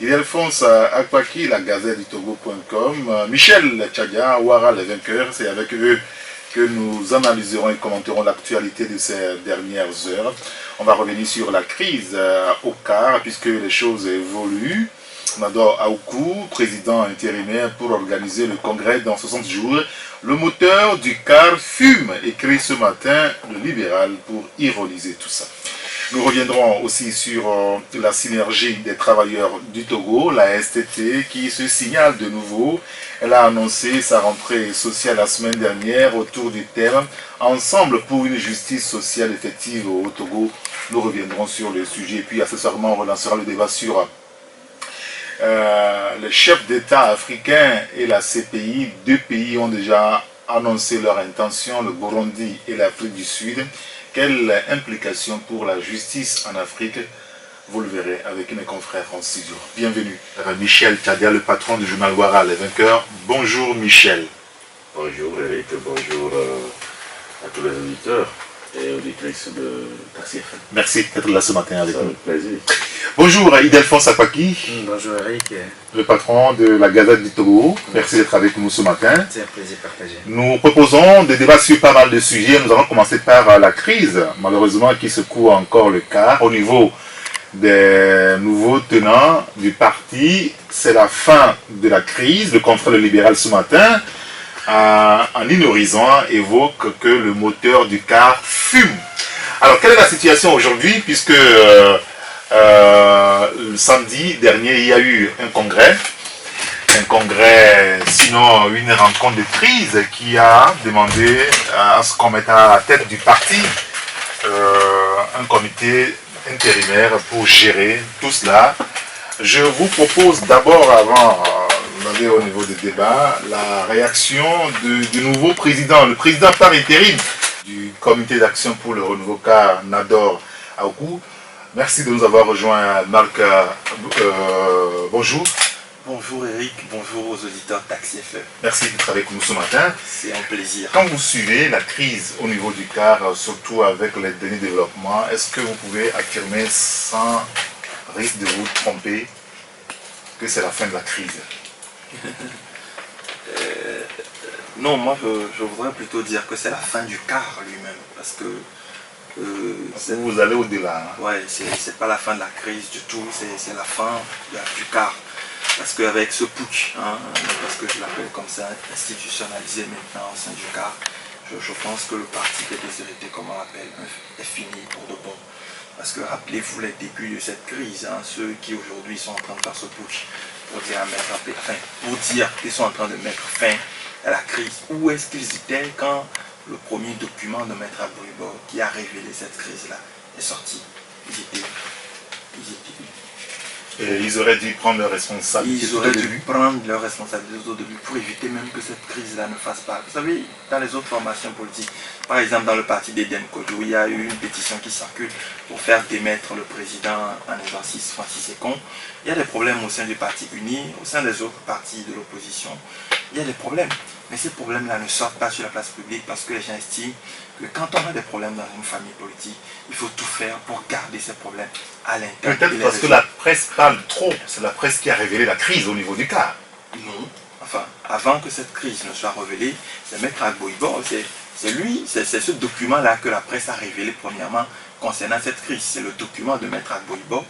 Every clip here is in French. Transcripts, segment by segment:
Et Alphonse Akpaki, la gazette du Togo.com, Michel Tchadia, Ouara les vainqueurs, c'est avec eux que nous analyserons et commenterons l'actualité de ces dernières heures. On va revenir sur la crise au CAR, puisque les choses évoluent. Nador Aoukou, président intérimaire pour organiser le congrès dans 60 jours. Le moteur du CAR fume, écrit ce matin le libéral pour ironiser tout ça. Nous reviendrons aussi sur la synergie des travailleurs du Togo, la STT, qui se signale de nouveau. Elle a annoncé sa rentrée sociale la semaine dernière autour du thème « Ensemble pour une justice sociale effective au Togo ». Nous reviendrons sur le sujet. Et puis accessoirement, on relancera le débat sur les chefs d'État africains et la CPI. Deux pays ont déjà annoncé leur intention, le Burundi et l'Afrique du Sud. Quelle implication pour la justice en Afrique? Vous le verrez avec mes confrères en studio. Bienvenue. Michel Tchadia, le patron du journal Ouara les vainqueurs. Bonjour Michel. Bonjour Eric, bonjour à tous les auditeurs et auditrices de Taxi FM. Merci d'être là ce matin avec nous. Avec plaisir. Bonjour Idelphonse Akpaki. Bonjour Eric. Le patron de la Gazette du Togo. Merci d'être avec nous ce matin. C'est un plaisir partagé. Nous proposons des débats sur pas mal de sujets. Nous allons commencer par la crise, malheureusement, qui secoue encore le CAR. Au niveau des nouveaux tenants du parti, c'est la fin de la crise. Le confrère libéral ce matin, en ligne horizon, évoque que le moteur du CAR fume. Alors, quelle est la situation aujourd'hui, puisque le samedi dernier, il y a eu un congrès, sinon une rencontre de crise qui a demandé à ce qu'on mette à la tête du parti un comité intérimaire pour gérer tout cela. Je vous propose d'abord, avant d'aller au niveau des débats, la réaction du nouveau président, le président par intérim du comité d'action pour le renouveau CAR, Nador Aoukou. Merci de nous avoir rejoint, Marc. Bonjour. Bonjour Eric, bonjour aux auditeurs Taxi FM. Merci d'être avec nous ce matin. C'est un plaisir. Quand vous suivez la crise au niveau du CAR, surtout avec les derniers développements, est-ce que vous pouvez affirmer sans risque de vous tromper que c'est la fin de la crise? Non, moi je voudrais plutôt dire que c'est la fin du CAR lui-même, parce que vous allez au-delà. Hein. Ouais, c'est pas la fin de la crise du tout, c'est la fin du CAR. Parce qu'avec ce putsch, hein, parce que je l'appelle comme ça, institutionnalisé maintenant au sein du CAR, je pense que le parti des déshérités, comme on l'appelle, est fini pour de bon. Parce que rappelez-vous les débuts de cette crise, hein, ceux qui aujourd'hui sont en train de faire ce putsch pour dire qu'ils sont en train de mettre fin à la crise. Où est-ce qu'ils étaient quand le premier document de Maître Agboibo qui a révélé cette crise-là est sorti? Ils étaient et ils auraient dû prendre leurs responsabilités. Ils auraient dû prendre leurs responsabilités au début pour éviter même que cette crise-là ne fasse pas. Vous savez, dans les autres formations politiques, par exemple dans le parti d'Eden Kodjo, il y a eu une pétition qui circule pour faire démettre le président en exercice Francis Ekong. Il y a des problèmes au sein du parti uni, au sein des autres partis de l'opposition. Il y a des problèmes. Mais ces problèmes-là ne sortent pas sur la place publique parce que les gens estiment que quand on a des problèmes dans une famille politique, il faut tout faire pour garder ces problèmes à l'intérieur. Peut-être parce que la presse parle trop. C'est la presse qui a révélé la crise au niveau du CAR. Non. Enfin, avant que cette crise ne soit révélée, c'est Maître Agboibo, c'est lui, c'est ce document-là que la presse a révélé premièrement concernant cette crise. C'est le document de Maître Agboibo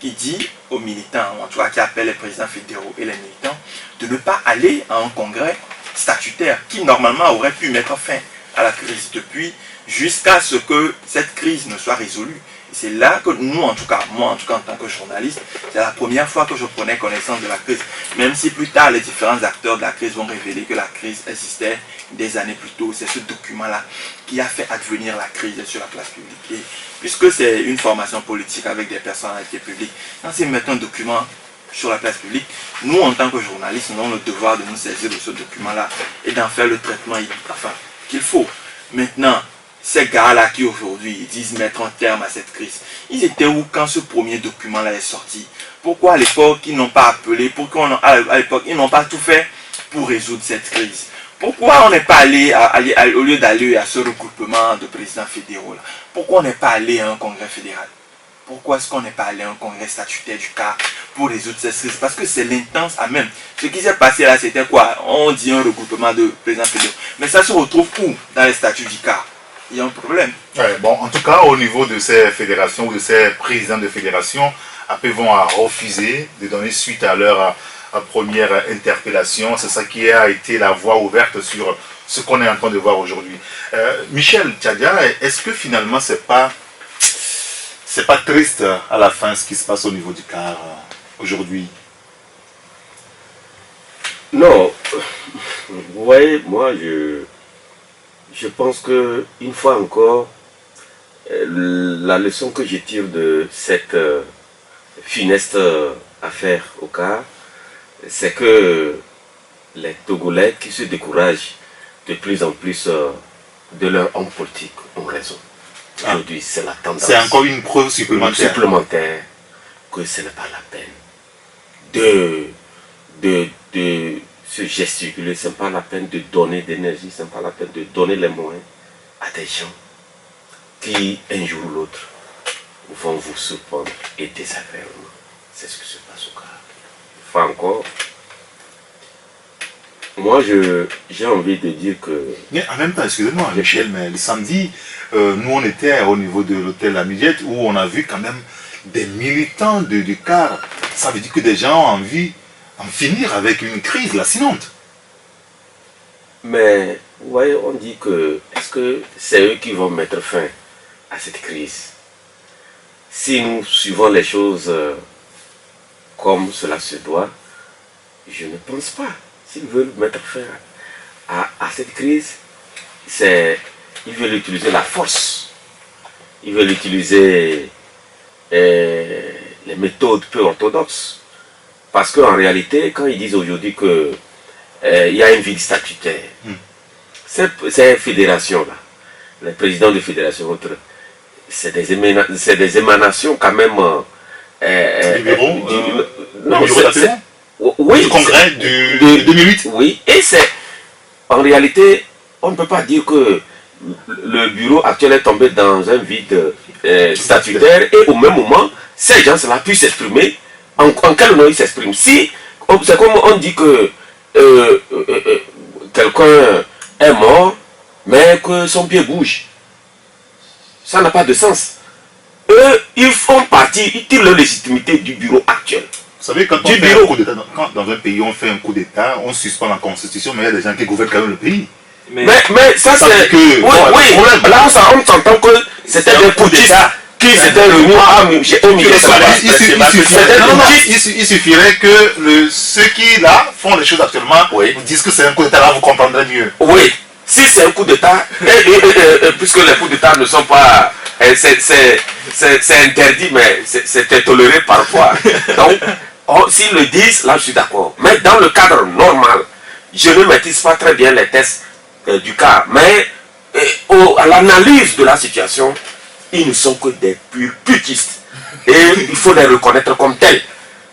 qui dit aux militants, en tout cas qui appelle les présidents fédéraux et les militants, de ne pas aller à un congrès statutaire qui normalement aurait pu mettre fin à la crise depuis jusqu'à ce que cette crise ne soit résolue. C'est là que nous, en tout cas, moi en tout cas en tant que journaliste, c'est la première fois que je prenais connaissance de la crise. Même si plus tard les différents acteurs de la crise vont révéler que la crise existait des années plus tôt, c'est ce document-là qui a fait advenir la crise sur la place publique. Et puisque c'est une formation politique avec des personnalités publiques, quand c'est mettre un document sur la place publique, nous en tant que journalistes, nous avons le devoir de nous saisir de ce document-là et d'en faire le traitement qu'il faut. Maintenant, ces gars-là qui aujourd'hui disent mettre un terme à cette crise, ils étaient où quand ce premier document-là est sorti? Pourquoi à l'époque ils n'ont pas appelé? Pourquoi à l'époque ils n'ont pas tout fait pour résoudre cette crise? Pourquoi on n'est pas allé, au lieu d'aller à ce regroupement de présidents fédéraux là, pourquoi on n'est pas allé à un congrès fédéral? pourquoi est-ce qu'on n'est pas allé à un congrès statutaire du CAR pour résoudre cette crise? Parce que c'est l'intense à même. Ce qui s'est passé là, c'était quoi? On dit un regroupement de présidents fédéraux. Mais ça se retrouve où? Dans les statuts du CAR. Il y a un problème. Ouais, bon, en tout cas, au niveau de ces fédérations ou de ces présidents de fédération, après vont refuser de donner suite à leur première interpellation. C'est ça qui a été la voie ouverte sur ce qu'on est en train de voir aujourd'hui. Michel Tchadia, est-ce que finalement c'est pas triste à la fin ce qui se passe au niveau du CAR aujourd'hui? Non, vous voyez, moi je pense que une fois encore, la leçon que je tire de cette funeste affaire au CAR, c'est que les Togolais qui se découragent de plus en plus de leur homme politique ont raison. Aujourd'hui, c'est la tendance. C'est encore une preuve supplémentaire que ce n'est pas la peine de se gesticuler, ce n'est pas la peine de donner d'énergie, ce n'est pas la peine de donner les moyens à des gens qui, un jour ou l'autre, vont vous surprendre et désagréablement. C'est ce qui se passe au CAR. Enfin encore, moi j'ai envie de dire que... Mais en même temps, excusez-moi Michel, mais le samedi, nous on était au niveau de l'hôtel La Millette où on a vu quand même des militants du CAR. Ça veut dire que des gens ont envie d'en finir avec une crise lancinante. Mais, vous voyez, on dit que, est-ce que c'est eux qui vont mettre fin à cette crise? Si nous suivons les choses comme cela se doit, je ne pense pas. S'ils veulent mettre fin à cette crise, ils veulent utiliser la force. Ils veulent utiliser les méthodes peu orthodoxes. Parce qu'en réalité, quand ils disent aujourd'hui que il y a un vide statutaire, ces fédérations-là, les présidents de fédérations, c'est des émanations quand même... du bureau oui, du congrès de 2008. Oui, et c'est... En réalité, on ne peut pas dire que le bureau actuel est tombé dans un vide statutaire et au même moment, ces gens-là puissent s'exprimer. En quel nom ils s'expriment? Si, c'est comme on dit que quelqu'un est mort, mais que son pied bouge. Ça n'a pas de sens. Eux, ils font partie, ils tirent leur légitimité du bureau actuel. Vous savez, quand on fait un coup d'État, quand dans un pays on fait un coup d'État, on suspend la constitution, mais il y a des gens qui gouvernent quand même le pays. Mais ça c'est... Oui, là on s'entend que c'était des putschistes qui s'étaient réunis chez un ministre. Il suffirait que ceux qui là font les choses actuellement vous disent que c'est un coup d'État, là vous comprendrez mieux. Oui, si c'est un coup d'État, puisque les coups d'État ne sont pas... C'est interdit, mais c'est toléré parfois. Donc, s'ils le disent, là je suis d'accord. Mais dans le cadre normal, je ne maîtrise pas très bien les tests du cas, mais à l'analyse de la situation, ils ne sont que des purs putschistes. Et il faut les reconnaître comme tels.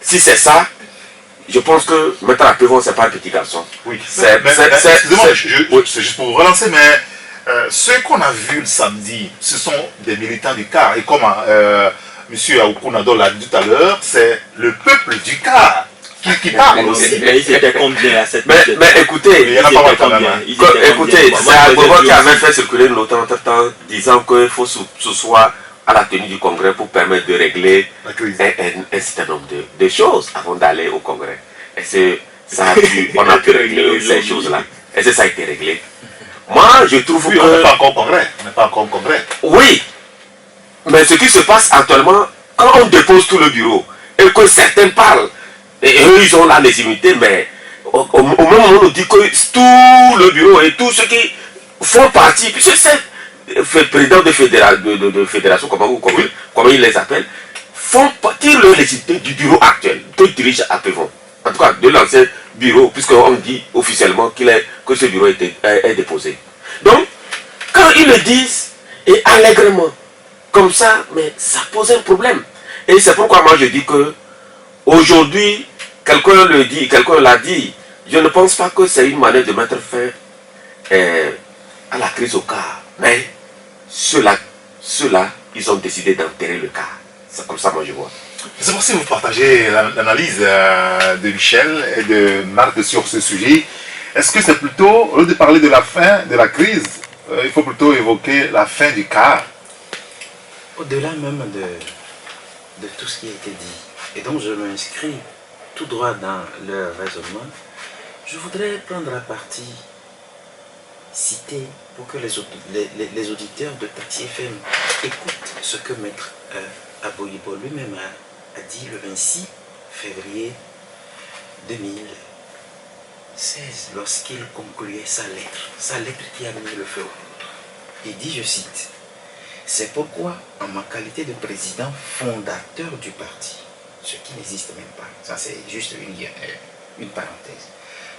Si c'est ça, je pense que mettre à Pévon, c'est pas un petit garçon. Oui, excusez-moi, c'est juste pour vous relancer, mais ce qu'on a vu le samedi, ce sont des militants du CAR. Et comme M. Aoukounado l'a dit tout à l'heure, c'est le peuple du CAR qui parle aussi. Mais ils étaient combien à cette mais écoutez, écoutez, c'est Agbobo qui avait fait circuler une note entre-temps disant qu'il faut s'asseoir à la tenue du congrès pour permettre de régler un certain nombre de choses avant d'aller au congrès. Et on a pu régler ces choses-là. Et ça a été réglé. Moi, je trouve que... On n'est pas encore au congrès. On n'est pas encore au congrès. Oui. Mais ce qui se passe actuellement, quand on dépose tout le bureau et que certains parlent, et eux, ils ont la légitimité, mais au même moment, on nous dit que tout le bureau et tous ceux qui font partie, puisque c'est président de fédération, comment ils les appellent, font partie de la légitimité du bureau actuel, que dirige à Pévon. En tout cas, de l'ancien bureau, puisqu'on dit officiellement que ce bureau est déposé. Donc, quand ils le disent, et allègrement, comme ça, mais ça pose un problème. Et c'est pourquoi moi je dis que, aujourd'hui, quelqu'un l'a dit, je ne pense pas que c'est une manière de mettre fin à la crise au CAR. Mais ceux-là, ils ont décidé d'enterrer le CAR. C'est comme ça moi je vois. C'est pour ça que vous partagez l'analyse de Michel et de Marc sur ce sujet. Est-ce que c'est plutôt, au lieu de parler de la fin de la crise, il faut plutôt évoquer la fin du quart? Au-delà même de tout ce qui a été dit, et donc je m'inscris tout droit dans leur raisonnement, je voudrais prendre à partie, citer, pour que les auditeurs de Taxi FM écoutent ce que Maître Aboyibo lui-même a dit le 26 février 2016, lorsqu'il concluait sa lettre qui a mis le feu aux poudres. Il dit, je cite, « C'est pourquoi, en ma qualité de président fondateur du parti, ce qui n'existe même pas, ça c'est juste une parenthèse,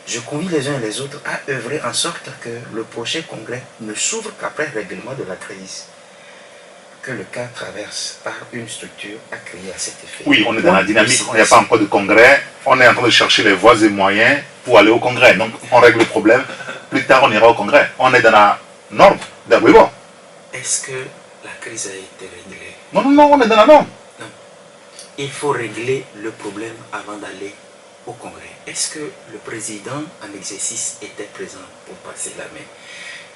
je convie les uns et les autres à œuvrer en sorte que le prochain congrès ne s'ouvre qu'après le règlement de la crise que le cas traverse par une structure à créer à cet effet. » Oui, on est dans la dynamique, il n'y a pas encore de congrès, on est en train de chercher les voies et moyens pour aller au congrès. Donc on règle le problème, plus tard on ira au congrès. On est dans la norme d'Aboyibo. Est-ce que la crise a été réglée? Non, non, non, on est dans la norme. Non. Il faut régler le problème avant d'aller au congrès. Est-ce que le président en exercice était présent pour passer la main?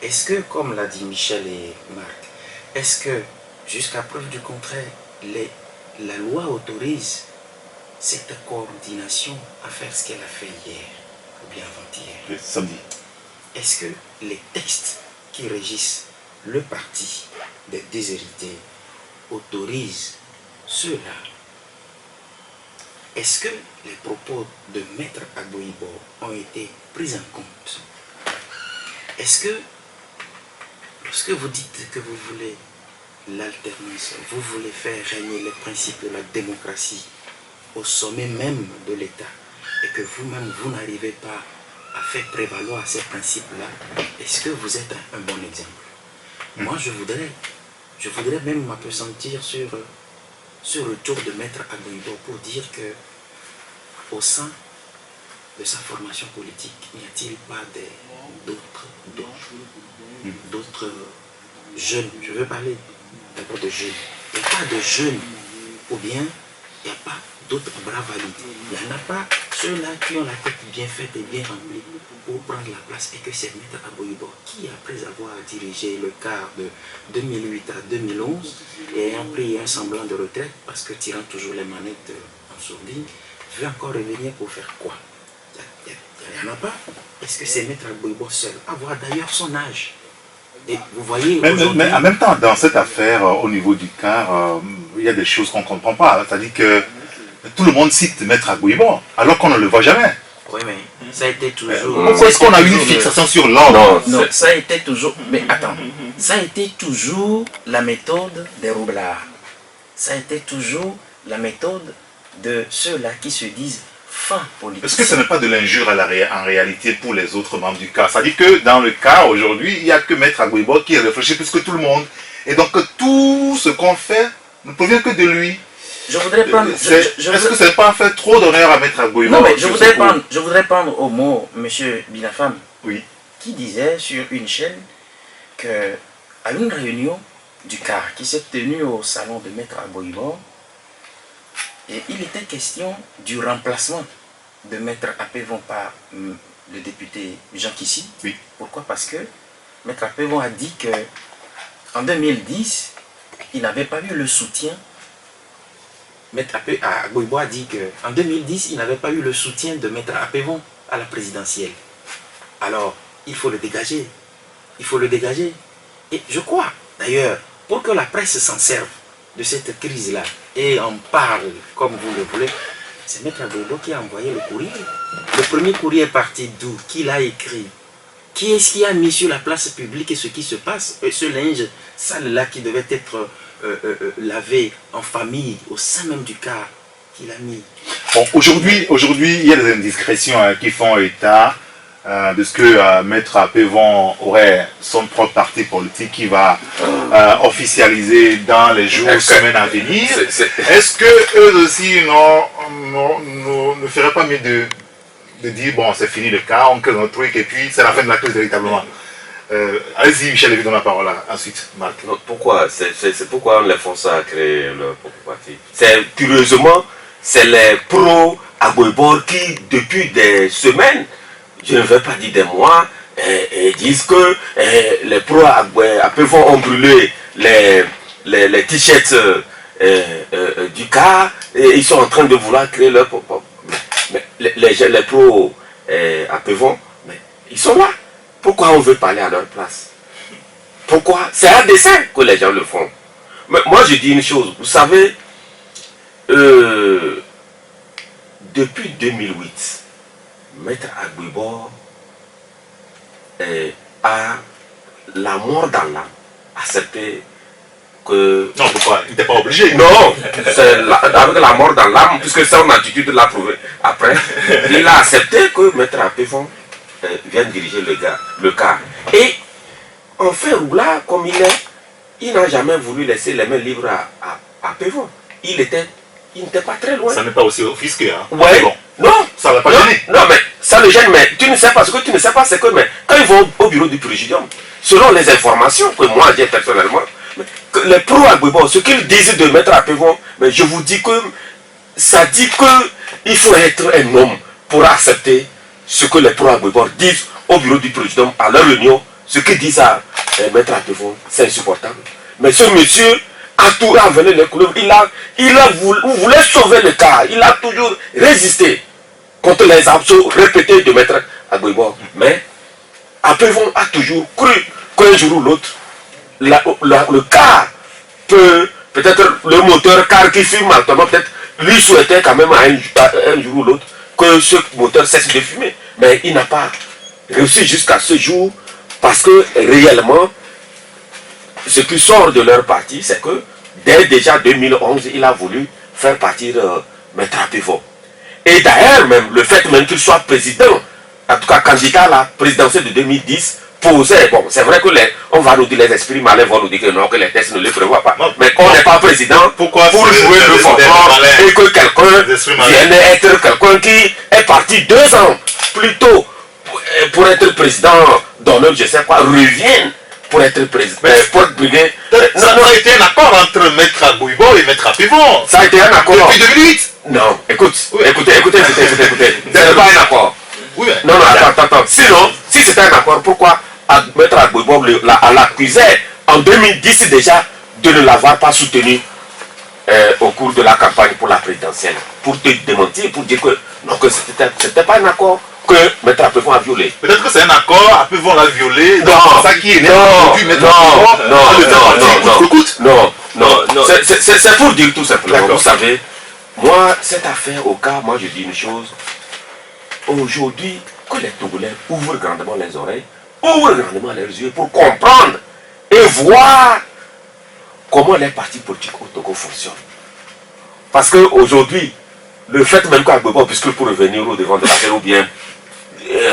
Est-ce que, comme l'a dit Michel et Marc, est-ce que, jusqu'à preuve du contraire, la loi autorise cette coordination à faire ce qu'elle a fait hier ou bien avant-hier? Le samedi. Est-ce que les textes qui régissent le parti des déshérités autorisent cela? Est-ce que les propos de Maître Aboyibo ont été pris en compte? Est-ce que, lorsque vous dites que vous voulez l'alternance, vous voulez faire régner les principes de la démocratie au sommet même de l'État, et que vous-même, vous n'arrivez pas à faire prévaloir ces principes-là, est-ce que vous êtes un bon exemple? Moi, je voudrais même m'appesantir sur ce retour de Maître Aboyibo pour dire que au sein de sa formation politique, n'y a-t-il pas d'autres jeunes? Je veux parler d'abord de jeunes. Il n'y a pas de jeunes, ou bien il n'y a pas d'autres bras valides. Il n'y en a pas ceux-là qui ont la tête bien faite et bien remplie pour prendre la place, et que c'est Maître Aboyibo qui, après avoir dirigé le quart de 2008 à 2011 et ayant pris un semblant de retraite parce que tirant toujours les manettes en sourdine, veut encore revenir pour faire quoi? Il n'y en a pas. Est-ce que c'est Maître Aboyibo seul? Avoir d'ailleurs son âge. Et vous voyez, mais en même temps, dans cette affaire, au niveau du quart, il y a des choses qu'on ne comprend pas. C'est-à-dire que tout le monde cite Maître Aboyibo, alors qu'on ne le voit jamais. Oui, mais ça a été toujours... Pourquoi est-ce qu'on a eu une fixation sur l'ordre? Non, ça a été toujours... Mais attends, ça a été toujours la méthode des roublards. Ça a été toujours la méthode de ceux-là qui se disent fins politiques. Est-ce que ce n'est pas de l'injure en réalité pour les autres membres du cas? C'est-à-dire que dans le cas aujourd'hui, il n'y a que Maître Aboyibo qui réfléchit plus que tout le monde. Et donc tout ce qu'on fait ne provient que de lui. Je voudrais prendre... Est-ce que ce n'est pas fait trop d'honneur à Maître Aboyibo? Non, mais je voudrais prendre au mot M. Binafam, oui, qui disait sur une chaîne qu'à une réunion du CAR qui s'est tenue au salon de Maître Aboyibo, et il était question du remplacement de Maître Apévon par le député Jean Kissi. Oui. Pourquoi? Parce que Maître Apévon a dit que en 2010, il n'avait pas eu le soutien. Maître Aboyibo a dit qu'en 2010, il n'avait pas eu le soutien de Maître Apévon à la présidentielle. Alors, il faut le dégager. Il faut le dégager. Et je crois, d'ailleurs, pour que la presse s'en serve de cette crise-là et en parle comme vous le voulez, c'est Maître Aboyibo qui a envoyé le courrier. Le premier courrier est parti d'où? Qui l'a écrit? Qui est-ce qui a mis sur la place publique et ce qui se passe? Ce linge sale-là qui devait être lavé en famille, au sein même du cas, qu'il a mis. Bon, aujourd'hui, il y a des indiscrétions qui font état de ce que Maître Apévon aurait son propre parti politique qui va officialiser dans les jours, semaines à venir. Est-ce que eux aussi ne feraient pas mieux de dire bon, c'est fini le cas, on crée notre truc et puis c'est la fin de la crise véritablement? Allez-y, Michel, et vous donne la parole ensuite, Marc. Non, pourquoi c'est pourquoi les Français a créé leur propre parti. C'est curieusement, c'est les pro-Agboibor qui, depuis des semaines, je ne vais pas dire des mois, disent que les pro-Agboibor ont brûlé les t-shirts du cas et ils sont en train de vouloir créer leur propre. Mais les pro-Agboibor, mais ils sont là. Pourquoi on veut parler à leur place? Pourquoi? C'est un dessein que les gens le font. Mais moi je dis une chose, vous savez, depuis 2008, Maître Agboibor a la mort dans l'âme accepté que... Non, pourquoi? Il n'était pas obligé. Non, c'est avec la mort dans l'âme, puisque son attitude l'a prouvé après, il a accepté que Maître Agboibor vienne diriger le cas. Et en fait, Roula, comme il n'a jamais voulu laisser les mains libres à Pévon. Il n'était pas très loin. Ça n'est pas aussi offusqué, hein? Ouais. Bon. Non. Ça ne va pas gêner. Non, mais ça le gêne, mais tu ne sais pas. Ce que tu ne sais pas, c'est que quand ils vont au bureau du présidium, selon les informations que moi j'ai personnellement, que les pro-Agboibor, ce qu'ils disent de mettre à Pévon, mais je vous dis que ça dit qu'il faut être un homme pour accepter ce que les pro-Agboibor disent au bureau du présidium à leur réunion. Ce qu'ils disent à mettre à Pévon, c'est insupportable. Mais ce monsieur a tout enlevé les couleurs. Il voulait sauver le cas. Il a toujours résisté contre les absurdes répétés de Maître Agboibor. Mais Pévon a toujours cru qu'un jour ou l'autre, le car peut-être le moteur car qui fume actuellement, peut-être lui souhaitait quand même un jour ou l'autre que ce moteur cesse de fumer. Mais il n'a pas réussi jusqu'à ce jour parce que réellement, ce qui sort de leur parti, c'est que dès déjà 2011, il a voulu faire partir Maître Pévon. Et d'ailleurs, même le fait même qu'il soit président, en tout cas candidat à la présidentielle de 2010, posait, bon, c'est vrai que on va nous dire, les esprits malins vont nous dire que non, que les tests ne le prévoient pas. Non, mais on n'est pas président pour jouer le folklore et que quelqu'un vienne être quelqu'un qui est parti 2 ans plus tôt pour être président d'honneur, je sais pas, revienne pour être président. Pour briguer. Ça a été un accord entre Maître Agboibor et Maître Pévon. Ça a été un accord. Depuis 2008. Non, écoutez. Ce n'est pas un accord. Oui, mais... Non, attends. Sinon, si c'était un accord, pourquoi Maître Agboibor l'accusait en 2010 déjà de ne l'avoir pas soutenu au cours de la campagne pour la présidentielle? Pour te démentir, pour dire que non, que c'était pas un accord que Maître Pévon a violé. Peut-être que c'est un accord, Pévon l'a violé. Non, ça qui est non. C'est pour dire tout simplement. Vous savez, moi, cette affaire au cas, moi je dis une chose. Aujourd'hui, que les Togolais ouvrent grandement les oreilles, ouvrent grandement les yeux pour comprendre et voir comment les partis politiques au Togo fonctionnent. Parce qu'aujourd'hui, le fait même qu'Agboibor, puisque pour revenir au devant de l'affaire ou bien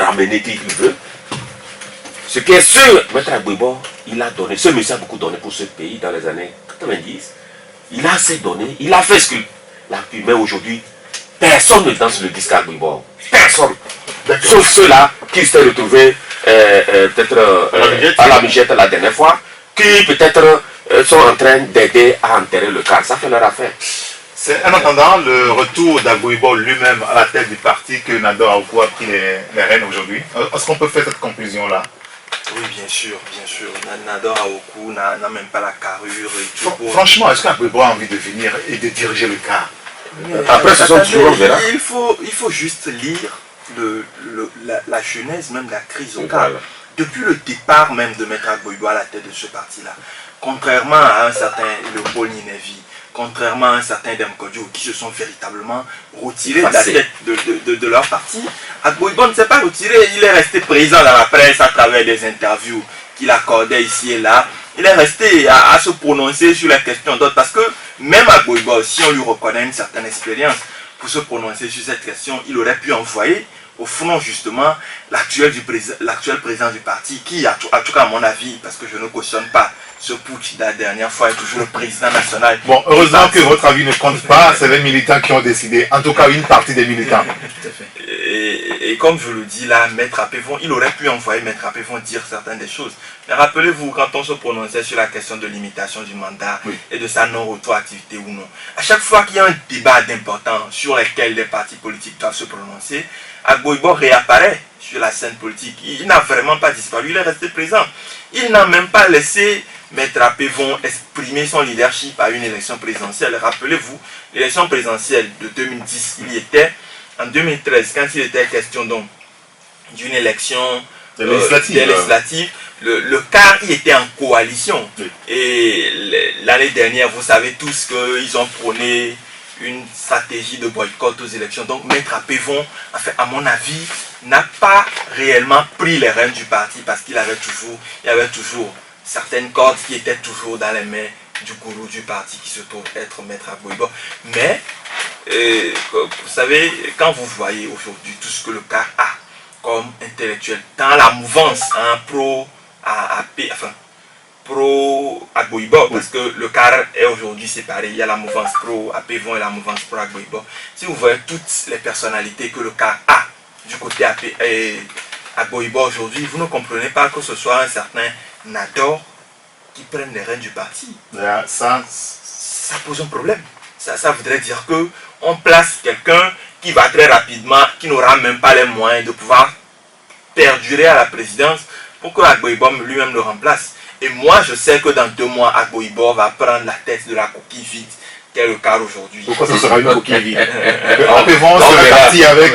ramener qui il veut, ce qui est sûr, Maître Agboibor, il a donné, ce monsieur a beaucoup donné pour ce pays dans les années 90, il a assez donné, il a fait ce qu'il a pu, mais aujourd'hui, personne ne danse le disque Agboibor. Personne. Sauf ceux-là qui s'étaient retrouvés peut-être à la Michette la dernière fois, qui peut-être sont en train d'aider à enterrer le cas. Ça fait leur affaire. C'est en attendant le retour d'Agboibor lui-même à la tête du parti que Nador Awoukou a pris les rênes aujourd'hui. Est-ce qu'on peut faire cette conclusion-là? Oui, bien sûr. Nador Awoukou n'a même pas la carrure et tout. Franchement, est-ce qu'Agboibor a envie de venir et de diriger le cas? Après, ce sont toujours, on verra. Il faut juste lire la genèse même de la crise au Cap. Depuis le départ même de Maître Agboibor à la tête de ce parti-là, contrairement à un certain Léopold Ninevi, contrairement à un certain Dème Kodjo qui se sont véritablement retirés de la tête de leur parti, Agboibor ne s'est pas retiré, il est resté présent dans la presse à travers des interviews qu'il accordait ici et là. Il est resté à se prononcer sur la question d'autres parce que même Agboibor, si on lui reconnaît une certaine expérience pour se prononcer sur cette question, il aurait pu envoyer au fond justement l'actuel président du parti qui, en tout cas à mon avis, parce que je ne cautionne pas ce putsch de la dernière fois, est toujours le président national. Bon, heureusement que votre avis ne compte pas, c'est les militants qui ont décidé, en tout cas une partie des militants. Et comme je le dis là, Maître Apévon, il aurait pu envoyer Maître Apévon dire certaines des choses. Mais rappelez-vous, quand on se prononçait sur la question de limitation du mandat et de sa non-retroactivité ou non, à chaque fois qu'il y a un débat d'important sur lequel les partis politiques doivent se prononcer, Agbo réapparaît sur la scène politique. Il n'a vraiment pas disparu, il est resté présent. Il n'a même pas laissé Maître Apévon exprimer son leadership à une élection présidentielle. Rappelez-vous, l'élection présidentielle de 2010, il y était. En 2013, quand il était question donc d'une élection législative, le CAR il était en coalition. Oui. Et l'année dernière, vous savez tous qu'ils ont prôné une stratégie de boycott aux élections. Donc Maître Apévon, enfin, à mon avis, n'a pas réellement pris les rênes du parti parce qu'il avait toujours certaines cordes qui étaient toujours dans les mains du gourou du parti qui se trouve être Maître Agbo Ibor. Mais vous savez, quand vous voyez aujourd'hui tout ce que le CAR a comme intellectuel dans la mouvance pro Agbo Ibor, parce que le CAR est aujourd'hui séparé, il y a la mouvance pro Apévon et la mouvance pro Agbo Ibor. Si vous voyez toutes les personnalités que le CAR a du côté Agbo Ibor aujourd'hui, vous ne comprenez pas que ce soit un certain Nador qui prenne les rênes du parti. Ça pose un problème. Ça voudrait dire que on place quelqu'un qui va très rapidement, qui n'aura même pas les moyens de pouvoir perdurer à la présidence pour que Agbo Ibor lui-même le remplace. Et moi, je sais que dans 2 mois, Agbo Ibor va prendre la tête de la coquille vide qu'est le CAR aujourd'hui. Pourquoi ça sera une coquille vide? Apévon serait parti avec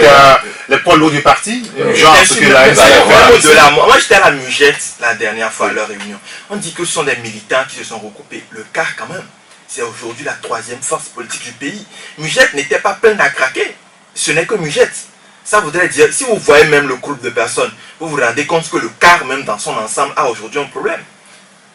les poids lourds du parti, genre ce que la moi, j'étais à la Mugette la dernière fois à leur réunion. On dit que ce sont des militants qui se sont regroupés. Le CAR, quand même, c'est aujourd'hui la 3e force politique du pays. Mugette n'était pas plein à craquer. Ce n'est que Mugette. Ça voudrait dire, si vous voyez même le groupe de personnes, vous vous rendez compte que le CAR, même dans son ensemble, a aujourd'hui un problème.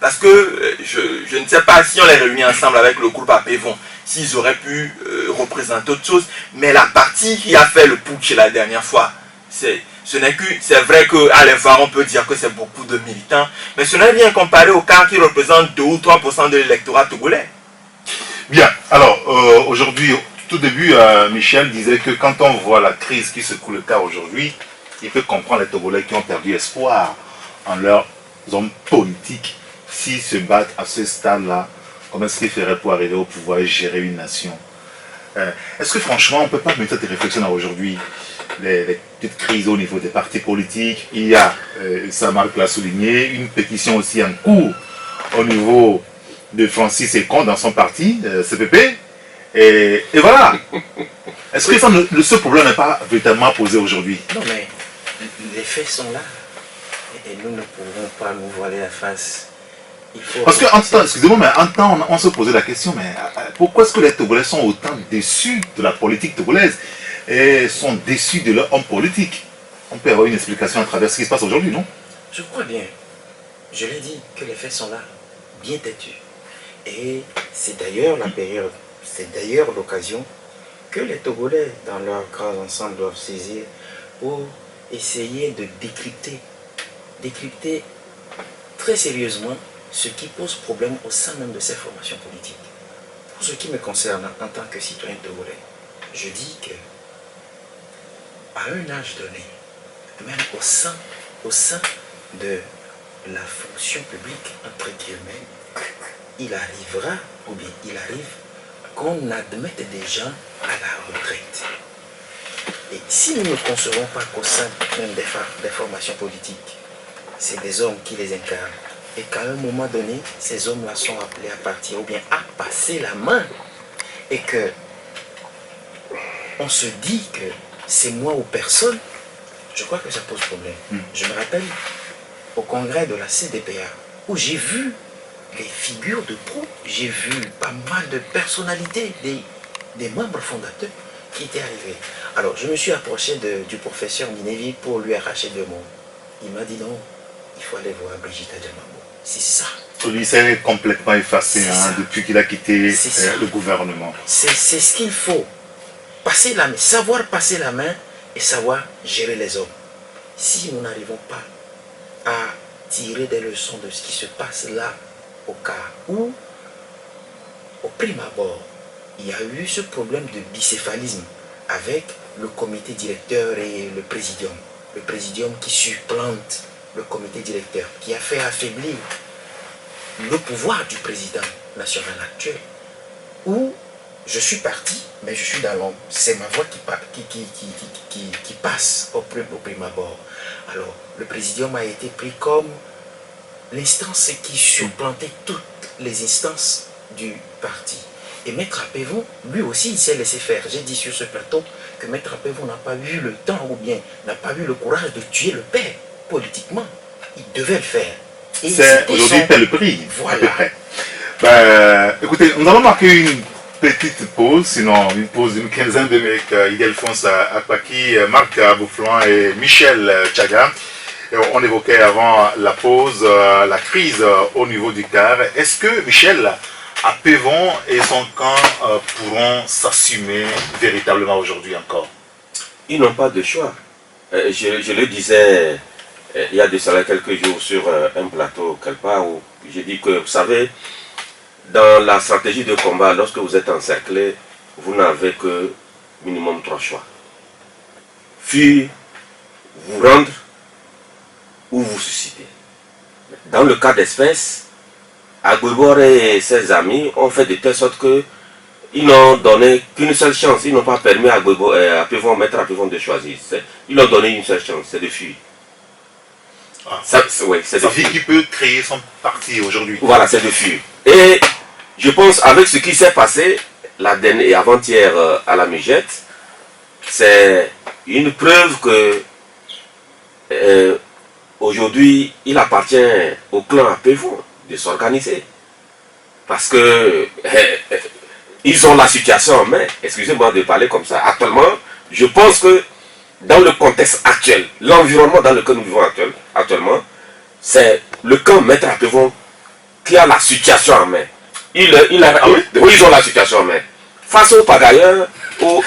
Parce que je ne sais pas si on les réunit ensemble avec le groupe Apévon, s'ils auraient pu représenter autre chose. Mais la partie qui a fait le putsch la dernière fois, c'est vrai qu'à les voir, on peut dire que c'est beaucoup de militants, mais ce n'est rien comparé au CAR qui représente 2 ou 3% de l'électorat togolais. Bien, alors aujourd'hui, tout début, Michel disait que quand on voit la crise qui secoue le CAR aujourd'hui, il peut comprendre les Togolais qui ont perdu espoir en leurs hommes politiques. S'ils se battent à ce stade-là, comment est-ce qu'ils feraient pour arriver au pouvoir et gérer une nation? Est-ce que franchement, on ne peut pas mettre des réflexions aujourd'hui, les petites crises au niveau des partis politiques? Il y a, ça Marc l'a souligné, une pétition aussi en cours au niveau de Francis Ekon dans son parti, CPP. Et voilà. Est-ce que ce problème n'est pas véritablement posé aujourd'hui? Non, mais les faits sont là. Et nous ne pouvons pas nous voiler la face. Parce que, excusez-moi, mais en temps, on se posait la question, mais pourquoi est-ce que les Togolais sont autant déçus de la politique togolaise et sont déçus de leur homme politique? On peut avoir une explication à travers ce qui se passe aujourd'hui, non? Je crois bien. Je l'ai dit que les faits sont là, bien têtus. Et c'est d'ailleurs la période, c'est d'ailleurs l'occasion que les Togolais, dans leur grand ensemble, doivent saisir pour essayer de décrypter très sérieusement ce qui pose problème au sein même de ces formations politiques. Pour ce qui me concerne en tant que citoyen togolais, je dis que à un âge donné, même au sein de la fonction publique, entre guillemets, il arrivera, ou bien il arrive, qu'on admette des gens à la retraite. Et si nous ne concevons pas qu'au sein même des formations politiques, c'est des hommes qui les incarnent, et qu'à un moment donné, ces hommes-là sont appelés à partir, ou bien à passer la main, et que on se dit que c'est moi ou personne, je crois que ça pose problème. Je me rappelle au congrès de la CDPA, où j'ai vu les figures de pro, j'ai vu pas mal de personnalités, des membres fondateurs qui étaient arrivés. Alors, je me suis approché du professeur Minevi pour lui arracher 2 mots. Il m'a dit non, il faut aller voir Brigitte Adjamabo. C'est ça. Lui s'est complètement effacé depuis qu'il a quitté le gouvernement. C'est ce qu'il faut. Passer la main, savoir passer la main et savoir gérer les hommes. Si nous n'arrivons pas à tirer des leçons de ce qui se passe là, au cas où, au prime abord, il y a eu ce problème de bicéphalisme avec le comité directeur et le présidium. Le présidium qui supplante le comité directeur, qui a fait affaiblir le pouvoir du président national actuel, où je suis parti, mais je suis dans l'ombre. C'est ma voix qui passe au prime abord. Alors, le présidium a été pris comme l'instance qui supplantait toutes les instances du parti. Et Maître Apévon, lui aussi, il s'est laissé faire. J'ai dit sur ce plateau que Maître Apévon n'a pas eu le temps ou bien n'a pas eu le courage de tuer le père politiquement. Il devait le faire. C'est aujourd'hui le prix. Voilà. À peu près. Écoutez, nous allons marquer une petite pause, sinon une pause d'une quinzaine de minutes. Ildefonse Akpaki, Marc Boufflan et Michel Tchaga. On évoquait avant la pause la crise au niveau du CAR. Est-ce que Michel Apévon et son camp pourront s'assumer véritablement aujourd'hui encore? Ils n'ont pas de choix. Je le disais il y a de cela quelques jours sur un plateau quelque part où j'ai dit que, vous savez, dans la stratégie de combat, lorsque vous êtes encerclé, vous n'avez que minimum 3 choix. Fuir, vous rendre ou vous susciter. Dans le cas d'espèce, Agbouibor et ses amis ont fait de telle sorte que ils n'ont donné qu'une seule chance. Ils n'ont pas permis à Maître Apévon de choisir. Ils ont donné une seule chance, c'est de fuir. Ah, Oui, c'est de fuir. qui peut créer son parti aujourd'hui. Voilà, c'est de fuir. Et je pense, avec ce qui s'est passé la dernière et avant-hier à la Mugette, c'est une preuve que aujourd'hui, il appartient au clan Apévon de s'organiser. Parce que ils ont la situation en main. Excusez-moi de parler comme ça. Actuellement, je pense que dans le contexte actuel, l'environnement dans lequel nous vivons actuellement, c'est le camp Maître Apévon qui a la situation en main. Oui, ils ont la situation en main. Face aux pagailleurs, non,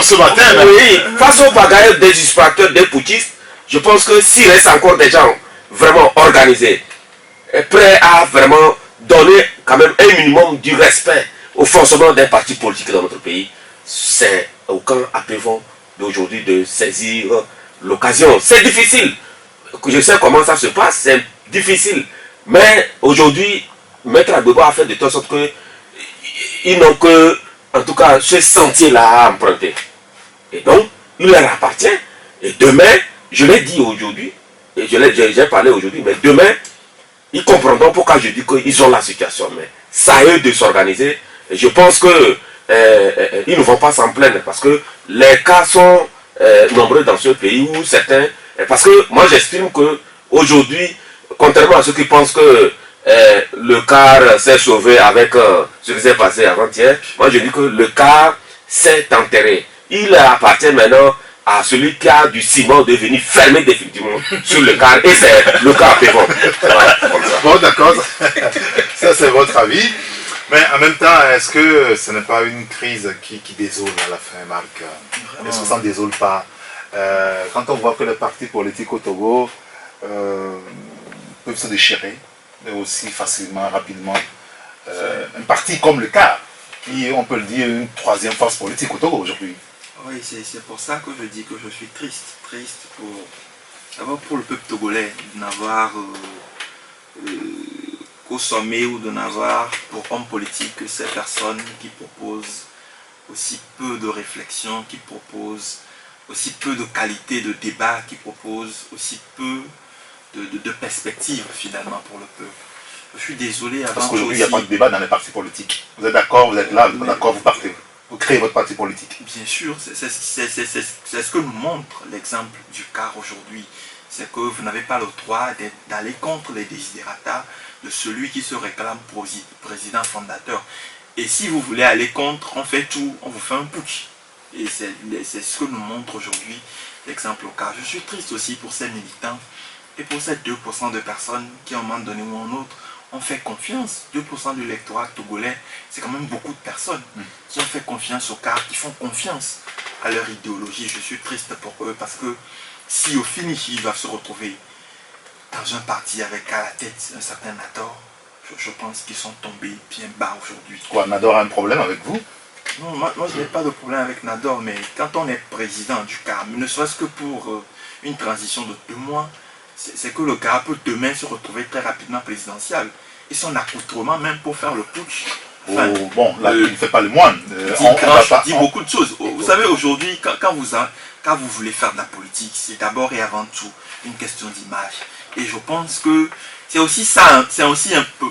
ce matin, oui, face aux pagailleurs, des usurpateurs, des putschistes, je pense que s'il reste encore des gens vraiment organisés, prêts à vraiment donner quand même un minimum du respect au fonctionnement d'un parti politique dans notre pays, c'est au camp Apévon d'aujourd'hui de saisir l'occasion. C'est difficile. Je sais comment ça se passe, c'est difficile. Mais aujourd'hui, Maître Agbouibor a fait de telle sorte que ils n'ont que, en tout cas, ce sentier-là à emprunter. Et donc, il leur appartient. Et demain, je l'ai dit aujourd'hui, et j'ai parlé aujourd'hui, mais demain, ils comprendront pourquoi je dis qu'ils ont la situation. Mais ça à eux de s'organiser. Et je pense que ils ne vont pas s'en plaindre parce que les cas sont nombreux dans ce pays où certains... Parce que moi j'estime que aujourd'hui, contrairement à ceux qui pensent que le CAR s'est sauvé avec ce qui s'est passé avant-hier, moi je dis que le CAR s'est enterré. Il appartient maintenant à celui qui a du ciment de venir fermer définitivement sur le CAR, et c'est le CAR Apévon. Voilà, comme ça. Bon, d'accord, ça c'est votre avis. Mais en même temps, est-ce que ce n'est pas une crise qui désole à la fin, Marc? Est-ce que ça ne désole pas quand on voit que les partis politiques au Togo peuvent se déchirer, mais aussi facilement, rapidement. Un parti comme le CAR, qui, on peut le dire, une troisième force politique au Togo aujourd'hui. Oui, c'est pour ça que je dis que je suis triste. Triste d'abord pour le peuple togolais, de n'avoir qu'au sommet ou de n'avoir pour homme politique que ces personnes qui proposent aussi peu de réflexion, qui proposent aussi peu de qualité de débat, qui proposent aussi peu de perspectives finalement pour le peuple. Je suis désolé avant. Parce qu'aujourd'hui, il n'y a pas de débat dans les partis politiques. Vous êtes d'accord, vous êtes là, vous êtes d'accord, vous partez. Vous créez votre parti politique. Bien sûr, c'est ce que nous montre l'exemple du CAR aujourd'hui. C'est que vous n'avez pas le droit d'aller contre les desiderata de celui qui se réclame président fondateur. Et si vous voulez aller contre, on fait tout, on vous fait un putsch. Et c'est ce que nous montre aujourd'hui l'exemple au CAR. Je suis triste aussi pour ces militants et pour ces 2% de personnes qui, à un moment donné ou un autre, ont fait confiance. 2% de l'électorat togolais, c'est quand même beaucoup de personnes qui ont fait confiance au CAR, qui font confiance à leur idéologie. Je suis triste pour eux parce que si au finish ils doivent se retrouver dans un parti avec à la tête un certain Nador, je pense qu'ils sont tombés bien bas aujourd'hui. Quoi, Nador a un problème avec vous? Non, moi je n'ai pas de problème avec Nador, mais quand on est président du CAR, ne serait-ce que pour une transition de 2 mois, c'est que le CAR peut demain se retrouver très rapidement présidentiel. Et son accoutrement même pour faire le putsch. Enfin, bon, là, il ne fait pas le moine. Dit beaucoup de choses. Vous savez, aujourd'hui, quand vous voulez faire de la politique, c'est d'abord et avant tout une question d'image. Et je pense que c'est aussi ça, c'est aussi un peu...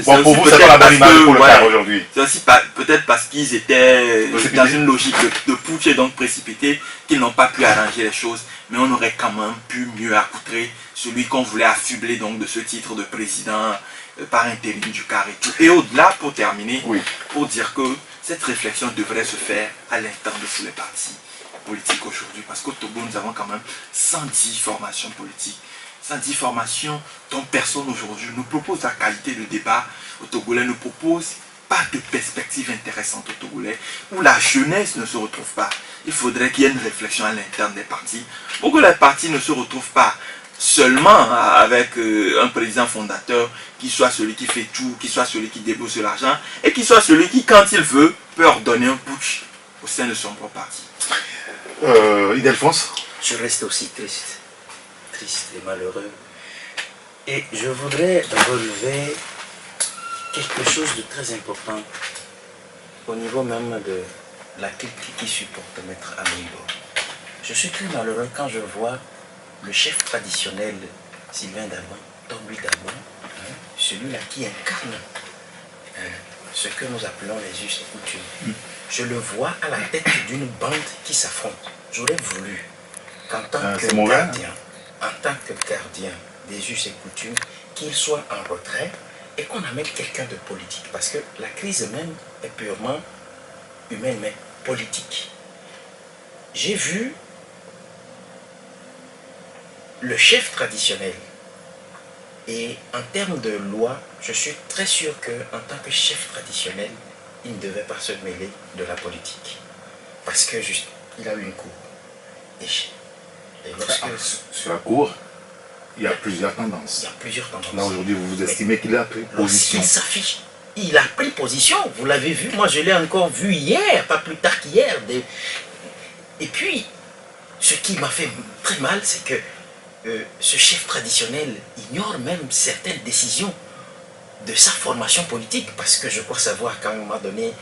Bon, pour vous, c'est pas la bonne image pour le CAR aujourd'hui. C'est aussi peut-être parce qu'ils étaient dans une logique de putsch et donc précipité, qu'ils n'ont pas pu arranger les choses. Mais on aurait quand même pu mieux accoutrer celui qu'on voulait affubler donc de ce titre de président par intérim du CAR et tout. Et au-delà, pour terminer, pour dire que cette réflexion devrait se faire à l'interne de tous les partis politiques aujourd'hui. Parce qu'au Togo, nous avons quand même 110 formations politiques. 110 formations dont personne aujourd'hui nous propose la qualité de débat au Togolais, ne propose pas de perspective intéressante au Togolais, où la jeunesse ne se retrouve pas. Il faudrait qu'il y ait une réflexion à l'interne des partis, pour que les partis ne se retrouvent pas seulement avec un président fondateur qui soit celui qui fait tout, qui soit celui qui débouche de l'argent, et qui soit celui qui, quand il veut, peut ordonner un putsch au sein de son propre parti. Ildefonse? Je reste aussi triste et malheureux. Et je voudrais relever quelque chose de très important au niveau même de la critique qui supporte Maître Agboibo. Je suis très malheureux quand je vois le chef traditionnel Sylvain Dabon, Tongui Dabon, celui-là qui incarne ce que nous appelons les us et coutumes. Je le vois à la tête d'une bande qui s'affronte. J'aurais voulu qu'en tant que gardien des us et coutumes, qu'il soit en retrait et qu'on amène quelqu'un de politique. Parce que la crise même est purement humaine, mais politique. J'ai vu le chef traditionnel. Et en termes de loi, je suis très sûr qu'en tant que chef traditionnel, il ne devait pas se mêler de la politique. Parce que juste, il a eu une cour. Et lorsque... Sur la cour, il y a plusieurs tendances. Il y a plusieurs tendances. Là, aujourd'hui, vous estimez qu'il a pris position. Il s'affiche. Il a pris position. Vous l'avez vu. Moi, je l'ai encore vu hier, pas plus tard qu'hier. Et puis, ce qui m'a fait très mal, c'est que ce chef traditionnel ignore même certaines décisions de sa formation politique, parce que je crois savoir qu'à un moment donné,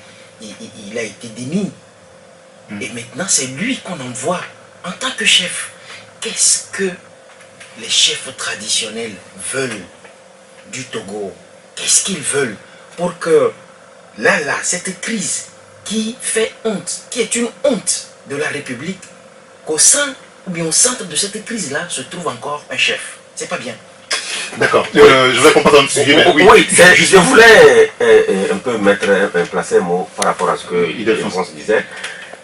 il a été démis. Et maintenant, c'est lui qu'on envoie en tant que chef. Qu'est-ce que les chefs traditionnels veulent du Togo? Qu'est-ce qu'ils veulent pour que, là, cette crise qui fait honte, qui est une honte de la République, qu'au sein ou bien au centre de cette crise-là se trouve encore un chef? C'est pas bien. D'accord. Je vais comprendre un sujet. Oui, je voulais un peu placer un mot par rapport à ce que Ildefonse disait.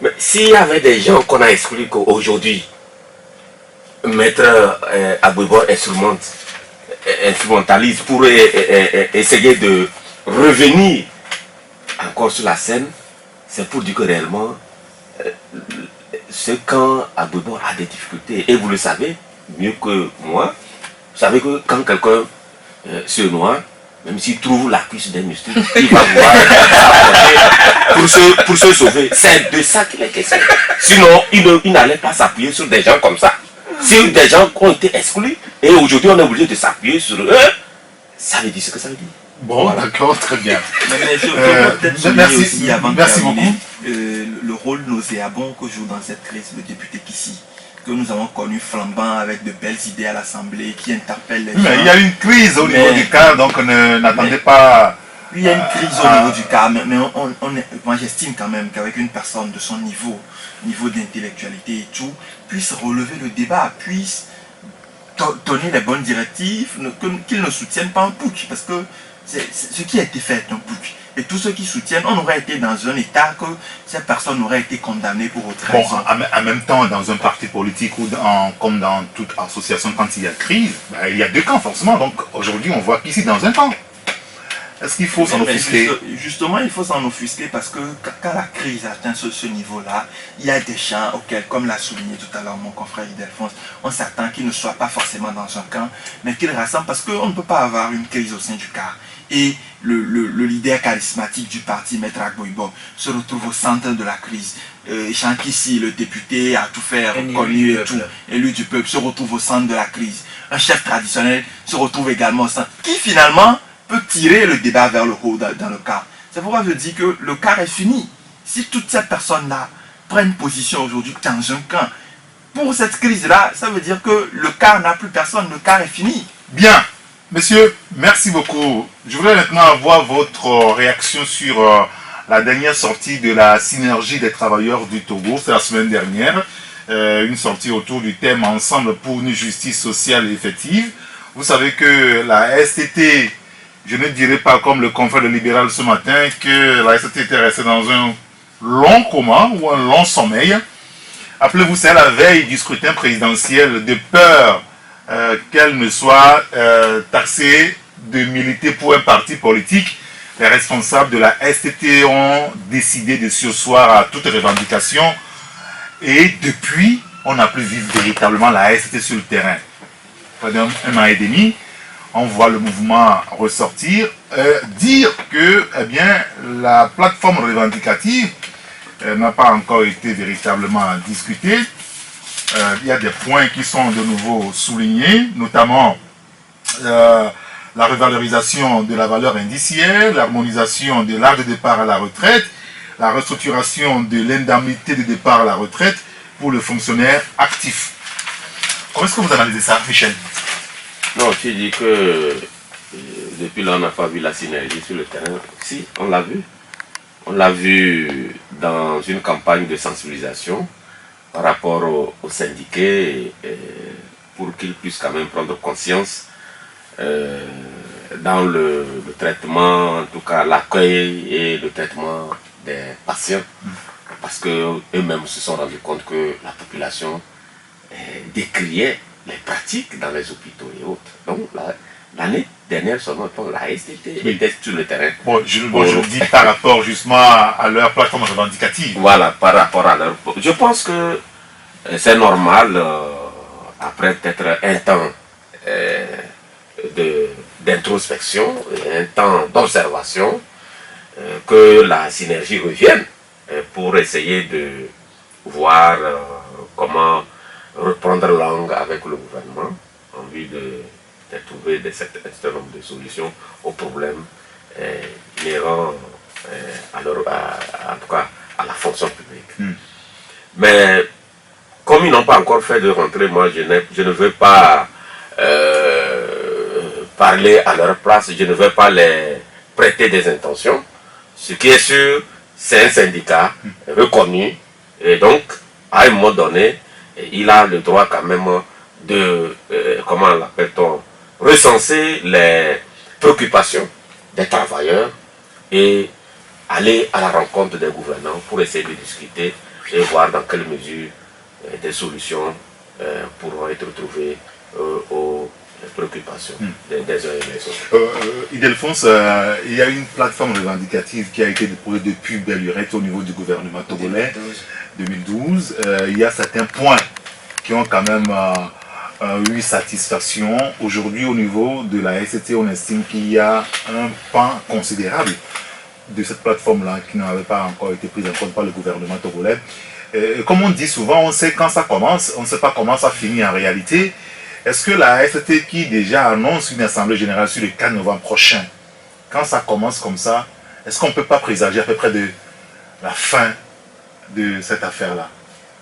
Mais s'il y avait des gens qu'on a exclus qu'aujourd'hui, Maître Agboibo instrumentalise pour essayer de revenir encore sur la scène, c'est pour dire que réellement, c'est quand Agboibo a des difficultés, et vous le savez mieux que moi, vous savez que quand quelqu'un se noie, même s'il trouve la cuisse d'un muscle, il va vouloir pour se sauver. C'est de ça qu'il est question. Sinon, il n'allait pas s'appuyer sur des gens comme ça. Si des gens ont été exclus, et aujourd'hui on est obligé de s'appuyer sur eux, ça veut dire ce que ça veut dire. Bon, voilà. D'accord, très bien. Mais je peux peut-être souligner aussi, avant de terminer, beaucoup. Le rôle nauséabond que joue dans cette crise le député Kissi, que nous avons connu flambant avec de belles idées à l'Assemblée, qui interpellent les gens. Mais il y a une crise au niveau du CAR, donc n'attendez pas... Il y a une crise au niveau du CAR, mais moi j'estime quand même qu'avec une personne de son niveau d'intellectualité et tout, puisse relever le débat, puisse donner les bonnes directives, qu'ils ne soutiennent pas un putsch, parce que ce qui a été fait est un putsch. Et tous ceux qui soutiennent, on aurait été dans un état que ces personnes auraient été condamnées pour trahison. Bon, en même temps, dans un parti politique ou comme dans toute association, quand il y a crise, ben, il y a deux camps forcément. Donc aujourd'hui, on voit qu'ici, dans un camp. Est-ce qu'il faut s'en offusquer? Justement, il faut s'en offusquer parce que quand la crise atteint ce niveau-là, il y a des gens auxquels, comme l'a souligné tout à l'heure mon confrère Ildefonse, on s'attend qu'ils ne soient pas forcément dans un camp, mais qu'ils rassemblent, parce qu'on ne peut pas avoir une crise au sein du CAR et le leader charismatique du parti, Maître Agboibo, se retrouve au centre de la crise. Chankissi, le député à tout faire, connu et tout, élu du peuple, se retrouve au centre de la crise. Un chef traditionnel se retrouve également au centre, qui finalement peut tirer le débat vers le haut dans le quart. C'est pourquoi je dis que le quart est fini. Si toutes ces personnes-là prennent position aujourd'hui dans un camp, pour cette crise-là, ça veut dire que le quart n'a plus personne, le quart est fini. Bien. Monsieur, merci beaucoup. Je voudrais maintenant avoir votre réaction sur la dernière sortie de la synergie des travailleurs du Togo, c'est la semaine dernière. Une sortie autour du thème Ensemble pour une justice sociale et effective. Vous savez que la STT, je ne dirais pas comme le confrère de Libéral ce matin, que la STT était restée dans un long coma ou un long sommeil. Appelez-vous, c'est la veille du scrutin présidentiel, de peur qu'elle ne soit taxée de militer pour un parti politique. Les responsables de la STT ont décidé de surseoir à toute revendication et depuis, on n'a plus vu véritablement la STT sur le terrain. Pendant un an et demi, on voit le mouvement ressortir, dire que eh bien, la plateforme revendicative n'a pas encore été véritablement discutée. Il y a des points qui sont de nouveau soulignés, notamment la revalorisation de la valeur indiciaire, l'harmonisation de l'âge de départ à la retraite, la restructuration de l'indemnité de départ à la retraite pour le fonctionnaire actif. Comment est-ce que vous analysez ça, Michel? Non, tu dis que depuis là, on n'a pas vu la synergie sur le terrain. Si, on l'a vu. On l'a vu dans une campagne de sensibilisation par rapport aux syndiqués pour qu'ils puissent quand même prendre conscience dans le traitement, en tout cas l'accueil et le traitement des patients, parce qu'eux-mêmes se sont rendus compte que la population décriait les pratiques dans les hôpitaux et autres. Donc l'année dernière seulement, la STT était sur le terrain. Bon, je dis par rapport justement à leur plateforme revendicative. Voilà, par rapport à leur... Je pense que c'est normal, après peut-être un temps d'introspection, un temps d'observation, que la synergie revienne pour essayer de voir comment reprendre langue avec le gouvernement en vue de trouver un certain nombre de solutions aux problèmes inhérents en tout cas à la fonction publique. Mais comme ils n'ont pas encore fait de rentrée, moi je ne veux pas parler à leur place, je ne veux pas les prêter des intentions. Ce qui est sûr, c'est un syndicat reconnu et donc à un moment donné, il a le droit quand même de, comment l'appelle-t-on, recenser les préoccupations des travailleurs et aller à la rencontre des gouvernants pour essayer de discuter et voir dans quelle mesure des solutions pourront être trouvées aux préoccupations des uns et des autres. Ildefonse, il y a une plateforme revendicative qui a été déposée depuis belle lurette au niveau du gouvernement togolais 2012. Il y a certains points qui ont quand même eu satisfaction. Aujourd'hui, au niveau de la STT, on estime qu'il y a un pan considérable de cette plateforme-là qui n'avait pas encore été prise en compte par le gouvernement togolais. Comme on dit souvent, on sait quand ça commence, on ne sait pas comment ça finit en réalité. Est-ce que la STT qui déjà annonce une assemblée générale sur le 4 novembre prochain, quand ça commence comme ça, est-ce qu'on ne peut pas présager à peu près de la fin de cette affaire-là?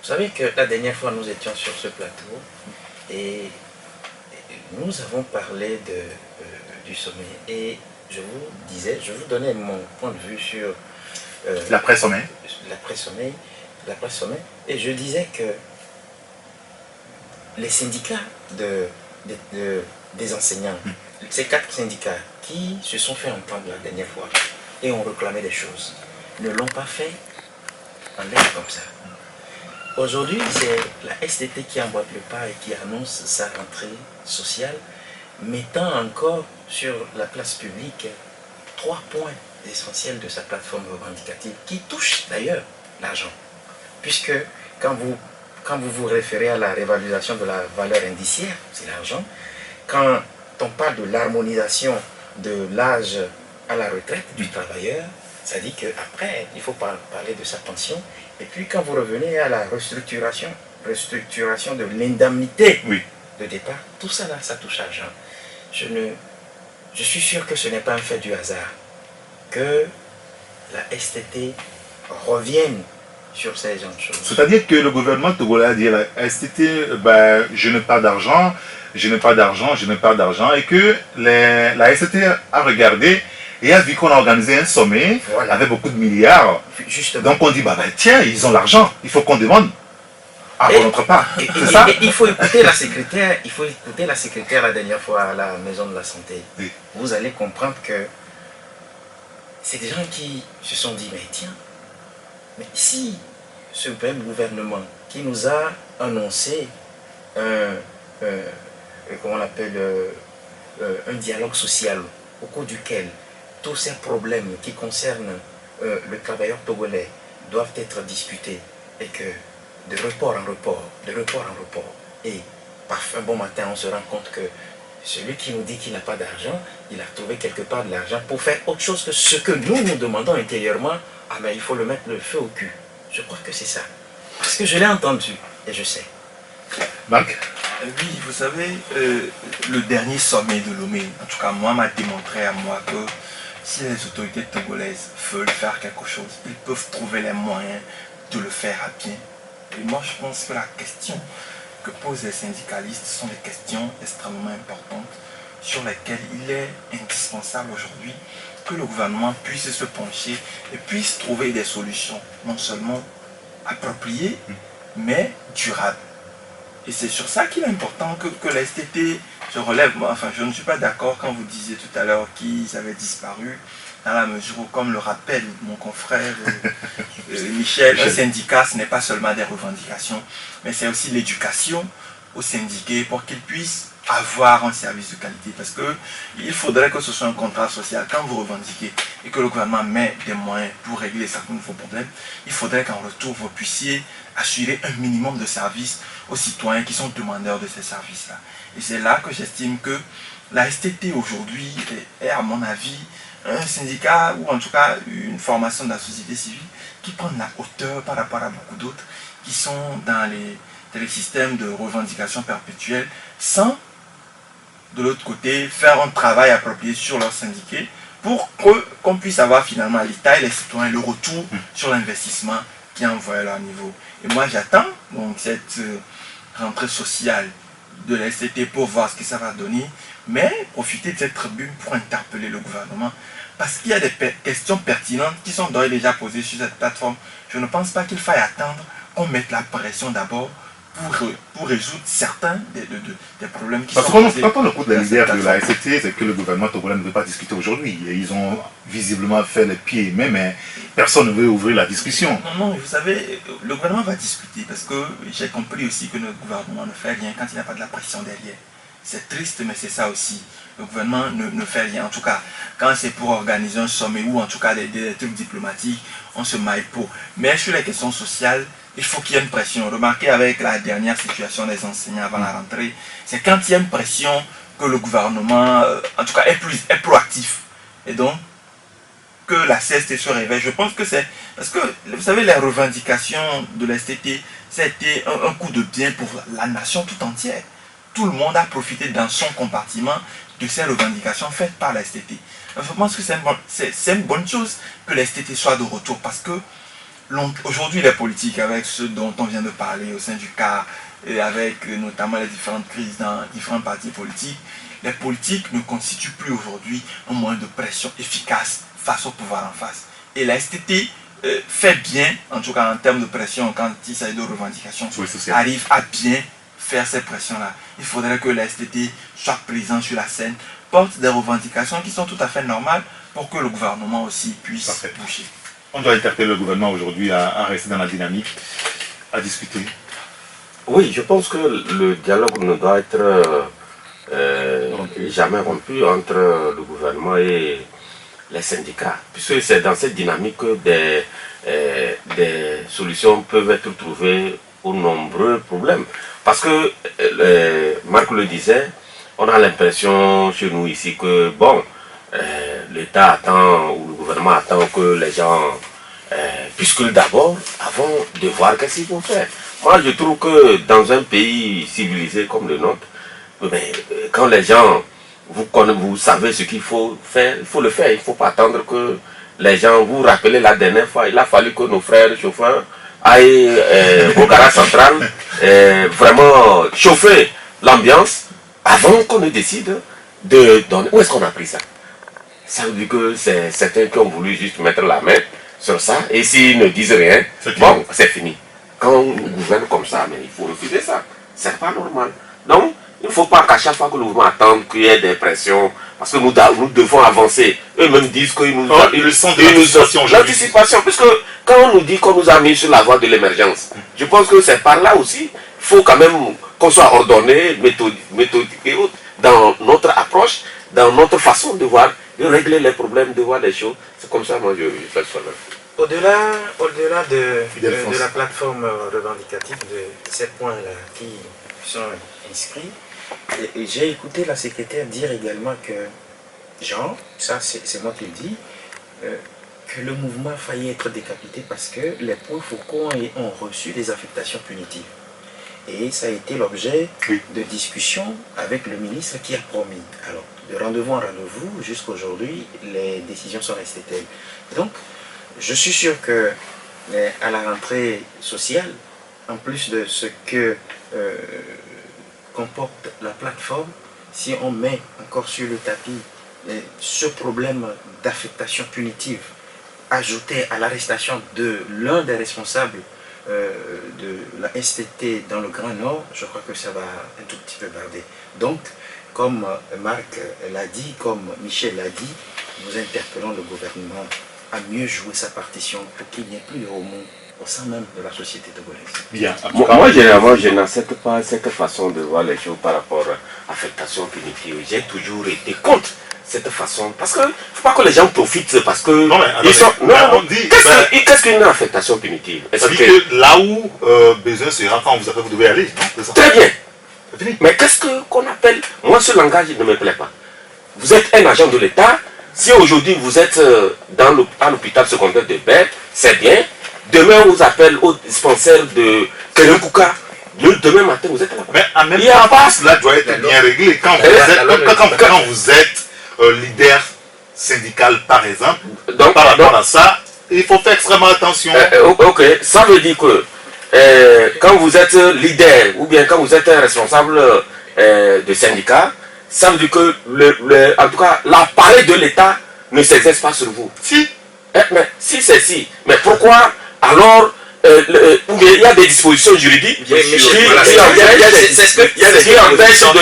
Vous savez que la dernière fois nous étions sur ce plateau et nous avons parlé du sommet et je vous disais, je vous donnais mon point de vue sur l'après-sommet. L'après-sommet, et je disais que les syndicats des enseignants, ces 4 syndicats qui se sont fait entendre la dernière fois et ont réclamé des choses, ne l'ont pas fait en l'air comme ça. Aujourd'hui, c'est la STT qui emboîte le pas et qui annonce sa rentrée sociale, mettant encore sur la place publique 3 points essentiels de sa plateforme revendicative, qui touchent d'ailleurs l'argent. Puisque quand vous vous référez à la révalorisation de la valeur indiciaire, c'est l'argent. Quand on parle de l'harmonisation de l'âge à la retraite du travailleur, ça dit qu'après, il faut parler de sa pension. Et puis quand vous revenez à la restructuration de l'indemnité de départ, tout ça là, ça touche à l'argent. Je suis sûr que ce n'est pas un fait du hasard que la STT revienne sur ces gens de choses. C'est-à-dire que le gouvernement togolais a dit à la STT, ben, je n'ai pas d'argent, je n'ai pas d'argent, je n'ai pas d'argent, et que la STT a regardé et a vu qu'on a organisé un sommet avec beaucoup de milliards. Justement. Donc on dit, bah, tiens, ils ont l'argent, il faut qu'on demande. Ah, on n'entre pas. C'est ça? Il faut écouter la secrétaire, la dernière fois à la maison de la santé. Oui. Vous allez comprendre que c'est des gens qui se sont dit, mais tiens, mais si ce même gouvernement qui nous a annoncé comment on appelle, un dialogue social au cours duquel tous ces problèmes qui concernent le travailleur togolais doivent être discutés et que de report en report, et par un bon matin on se rend compte que celui qui nous dit qu'il n'a pas d'argent, il a trouvé quelque part de l'argent pour faire autre chose que ce que nous demandons intérieurement. Ah mais il faut le mettre le feu au cul. Je crois que c'est ça. Parce que je l'ai entendu et je sais. Marc? Oui, vous savez, le dernier sommet de Lomé, en tout cas moi, m'a démontré à moi que si les autorités togolaises veulent faire quelque chose, ils peuvent trouver les moyens de le faire à bien. Et moi je pense que la question que posent les syndicalistes sont des questions extrêmement importantes sur lesquelles il est indispensable aujourd'hui que le gouvernement puisse se pencher et puisse trouver des solutions non seulement appropriées mais durables. Et c'est sur ça qu'il est important que la STT se relève. Moi, enfin, je ne suis pas d'accord quand vous disiez tout à l'heure qu'ils avaient disparu, dans la mesure où, comme le rappelle mon confrère Michel, un syndicat, ce n'est pas seulement des revendications, mais c'est aussi l'éducation aux syndiqués pour qu'ils puissent avoir un service de qualité. Parce qu'il faudrait que ce soit un contrat social. Quand vous revendiquez et que le gouvernement met des moyens pour régler certains de vos problèmes, il faudrait qu'en retour, vous puissiez assurer un minimum de services aux citoyens qui sont demandeurs de ces services-là. Et c'est là que j'estime que la STT aujourd'hui est, à mon avis, un syndicat ou en tout cas une formation de la société civile qui prend la hauteur par rapport à beaucoup d'autres qui sont dans les systèmes de revendication perpétuelle sans, de l'autre côté, faire un travail approprié sur leurs syndiqués pour qu'on puisse avoir finalement l'État et les citoyens le retour sur l'investissement qui est envoyé à leur niveau. Et moi j'attends donc cette rentrée sociale de la STT pour voir ce que ça va donner, mais profiter de cette tribune pour interpeller le gouvernement parce qu'il y a des questions pertinentes qui sont d'ores et déjà posées sur cette plateforme. Je ne pense pas qu'il faille attendre qu'on mette la pression d'abord pour résoudre certains des problèmes qui sont posés. Quand on écoute les leaders de la STT, c'est que le gouvernement togolais ne veut pas discuter aujourd'hui. Ils ont visiblement fait les pieds et mains, mais personne ne veut ouvrir la discussion. Non, vous savez, le gouvernement va discuter parce que j'ai compris aussi que notre gouvernement ne fait rien quand il n'y a pas de la pression derrière. C'est triste, mais c'est ça aussi. Le gouvernement ne fait rien. En tout cas, quand c'est pour organiser un sommet ou en tout cas des trucs diplomatiques, on se maille pour. Mais sur les questions sociales, il faut qu'il y ait une pression. Remarquez avec la dernière situation des enseignants avant la rentrée, c'est quand il y a une pression que le gouvernement, en tout cas, est proactif. Et donc, que la CST se réveille. Je pense que c'est... Parce que, vous savez, les revendications de la STT, ça a été un coup de bien pour la nation tout entière. Tout le monde a profité dans son compartiment de ces revendications faites par la STT. Je pense que c'est une bonne chose que la STT soit de retour parce que aujourd'hui les politiques, avec ceux dont on vient de parler au sein du CAR et avec notamment les différentes crises dans différents partis politiques, les politiques ne constituent plus aujourd'hui un moyen de pression efficace face au pouvoir en face. Et la STT fait bien, en tout cas en termes de pression, quand il s'agit de revendications, arrive à bien faire ces pressions-là. Il faudrait que la STT soit présente sur la scène, porte des revendications qui sont tout à fait normales pour que le gouvernement aussi puisse bouger. On doit interpeller le gouvernement aujourd'hui à rester dans la dynamique, à discuter. Oui, je pense que le dialogue ne doit être jamais rompu entre le gouvernement et les syndicats, puisque c'est dans cette dynamique que des solutions peuvent être trouvées aux nombreux problèmes. Parce que, Marc le disait, on a l'impression chez nous ici que, bon, l'État attend, ou le gouvernement attend que les gens, puisque d'abord, avant de voir qu'est-ce qu'ils vont faire. Moi, je trouve que dans un pays civilisé comme le nôtre, quand les gens, vous savez ce qu'il faut faire, il faut le faire. Il ne faut pas attendre que les gens, vous rappelez la dernière fois, il a fallu que nos frères chauffeurs aillent au garage central, vraiment chauffer l'ambiance avant qu'on ne décide de donner. Où est-ce qu'on a pris ça? Ça veut dire que c'est certains qui ont voulu juste mettre la main sur ça, et s'ils ne disent rien, bon, c'est fini. Quand on gouverne comme ça, mais il faut refuser ça. C'est pas normal. Donc, il ne faut pas qu'à chaque fois que nous voulons attendre qu'il y ait des pressions, parce que nous devons avancer. Eux-mêmes disent qu'ils nous ont le sens de l'anticipation. L'anticipation, puisque quand on nous dit qu'on nous a mis sur la voie de l'émergence, je pense que c'est par là aussi, il faut quand même qu'on soit ordonné, méthodique et autres, dans notre approche, dans notre façon de voir, de régler les problèmes, de voir les choses. C'est comme ça, moi, je fais ça. Au-delà de la plateforme revendicative de ces points-là qui sont inscrits, j'ai écouté la secrétaire dire également que, Jean, ça c'est moi qui le dis, que le mouvement a failli être décapité parce que les points Foucault ont reçu des affectations punitives. Et ça a été l'objet de discussions avec le ministre qui a promis. Alors, de rendez-vous en rendez-vous, jusqu'à aujourd'hui, les décisions sont restées telles. Donc, je suis sûr que à la rentrée sociale, en plus de ce que comporte la plateforme, si on met encore sur le tapis ce problème d'affectation punitive ajouté à l'arrestation de l'un des responsables de la STT dans le Grand Nord, je crois que ça va un tout petit peu barder. Donc, comme Marc l'a dit, comme Michel l'a dit, nous interpellons le gouvernement à mieux jouer sa partition pour qu'il n'y ait plus de remous au sein même de la société togolaise. Bien. Moi, généralement, je n'accepte pas cette façon de voir les choses par rapport à l'affectation punitive. J'ai toujours été contre cette façon. Parce que, il ne faut pas que les gens profitent parce que... Non, mais ils sont, on dit... Qu'est-ce qu'une affectation punitive? Ça dit que là où besoin sera, quand vous devez aller, non? Très bien. C'est fini. Mais qu'est-ce qu'on appelle... Moi, ce langage ne me plaît pas. Vous êtes un agent de l'État. Si aujourd'hui vous êtes à l'hôpital secondaire de Berne, c'est bien. Demain, on vous appelle au dispensaire de Kerekouka. Demain matin, vous êtes là-bas. Mais en même Il y a temps, pas- cela doit être bien réglé. Quand vous êtes leader syndical, par exemple, Donc, par rapport à ça, il faut faire extrêmement attention. ok, ça veut dire que quand vous êtes leader ou bien quand vous êtes un responsable de syndicat, ça veut dire que en tout cas l'appareil de l'État ne s'exerce pas sur vous. Si. Mais si c'est si, mais pourquoi alors ou bien il y a des dispositions juridiques qui empêchent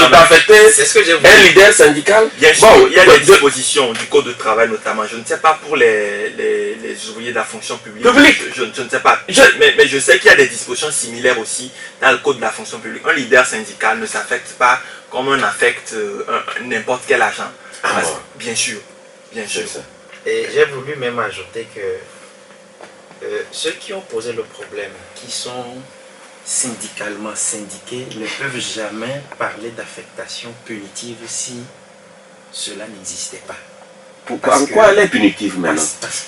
d'affecter C'est ce que j'ai voulu. un leader syndical? Bien sûr, Bon, il y a des dispositions du Code de travail notamment. Je ne sais pas pour les ouvriers de la fonction publique. Je ne sais pas. Mais je sais qu'il y a des dispositions similaires aussi dans le Code de la fonction publique. Un leader syndical ne s'affecte pas comme on affecte n'importe quel agent. Bien sûr. Bien sûr. Et j'ai voulu même ajouter que ceux qui ont posé le problème, qui sont syndicalement syndiqués, ne peuvent jamais parler d'affectation punitive si cela n'existait pas. En quoi elle est punitive maintenant?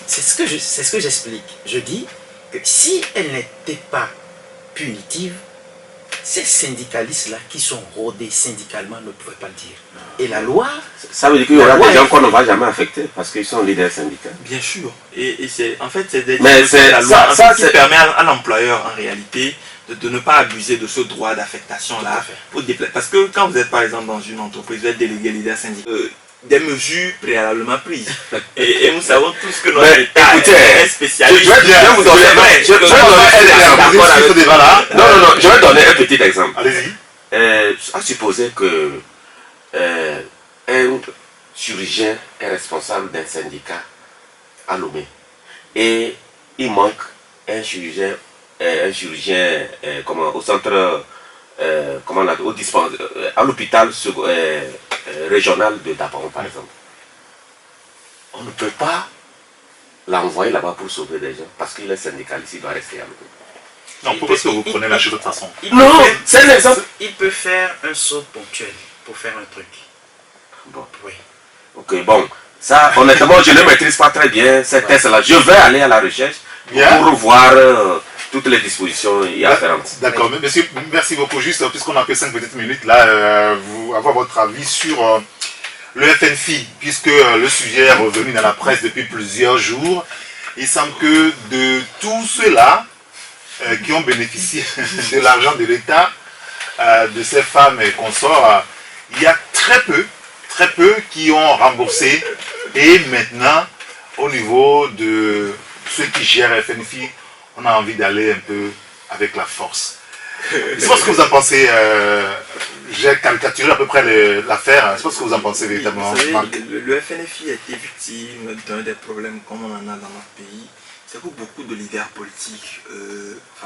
C'est ce que j'explique. Je dis que si elle n'était pas punitive, ces syndicalistes-là qui sont rodés syndicalement ne pouvaient pas le dire. Et la loi... Ça veut dire qu'il y aura des gens qu'on ne va jamais affecter parce qu'ils sont leaders syndicaux. Bien sûr. Et c'est en fait c'est des la loi qui permet à l'employeur en réalité de ne pas abuser de ce droit d'affectation là. Parce que quand vous êtes par exemple dans une entreprise, vous êtes délégué leader syndical, des mesures préalablement prises. Et nous savons tous que notre État est spécialiste. Je vais vous donner un petit exemple. Allez-y. À supposer que un chirurgien est responsable d'un syndicat à Lomé et il manque un chirurgien au centre, à l'hôpital régional de Daparon par exemple. On ne peut pas l'envoyer là-bas pour sauver des gens parce qu'il est syndicaliste, il doit rester à Lomé. Non, pourquoi est-ce que vous prenez la chose de toute façon? Non, c'est un exemple. Il peut faire un saut ponctuel pour faire un truc. Bon. Oui. Ok, bon. Ça, honnêtement, je ne maîtrise pas très bien ces tests-là. Je vais aller à la recherche pour voir toutes les dispositions y afférentes. D'accord, monsieur, merci beaucoup. Juste, puisqu'on a que 5 petites minutes, là, avoir votre avis sur le FNFI, puisque le sujet est revenu dans la presse depuis plusieurs jours. Il semble que de tous ceux-là qui ont bénéficié de l'argent de l'État, de ces femmes et consorts, il y a très peu qui ont remboursé. Et maintenant, au niveau de ceux qui gèrent FNFI, on a envie d'aller un peu avec la force. Je sais pas ce que vous en pensez. J'ai caricaturé à peu près l'affaire. Je sais pas ce que vous en pensez véritablement. Vous savez, le FNFI a été victime d'un des problèmes comme on en a dans notre pays. C'est que beaucoup de leaders politiques,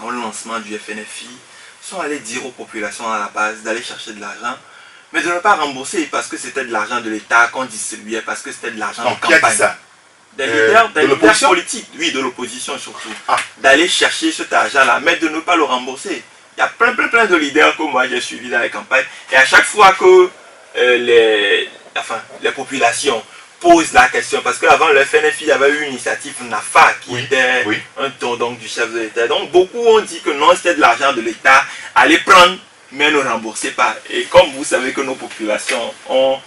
au lancement du FNFI, sont allés dire aux populations à la base d'aller chercher de l'argent, mais de ne pas rembourser parce que c'était de l'argent de l'État qu'on distribuait, parce que c'était de l'argent de campagne. Qui a dit ça? Des leaders politiques, oui, de l'opposition surtout, d'aller chercher cet argent-là, mais de ne pas le rembourser. Il y a plein de leaders que moi j'ai suivis dans les campagnes, et à chaque fois que les populations posent la question, parce qu'avant le FNFI avait eu une initiative NAFA qui était un tour donc, du chef de l'État. Donc beaucoup ont dit que non, c'était de l'argent de l'État, allez prendre, mais ne remboursez pas. Et comme vous savez que nos populations ont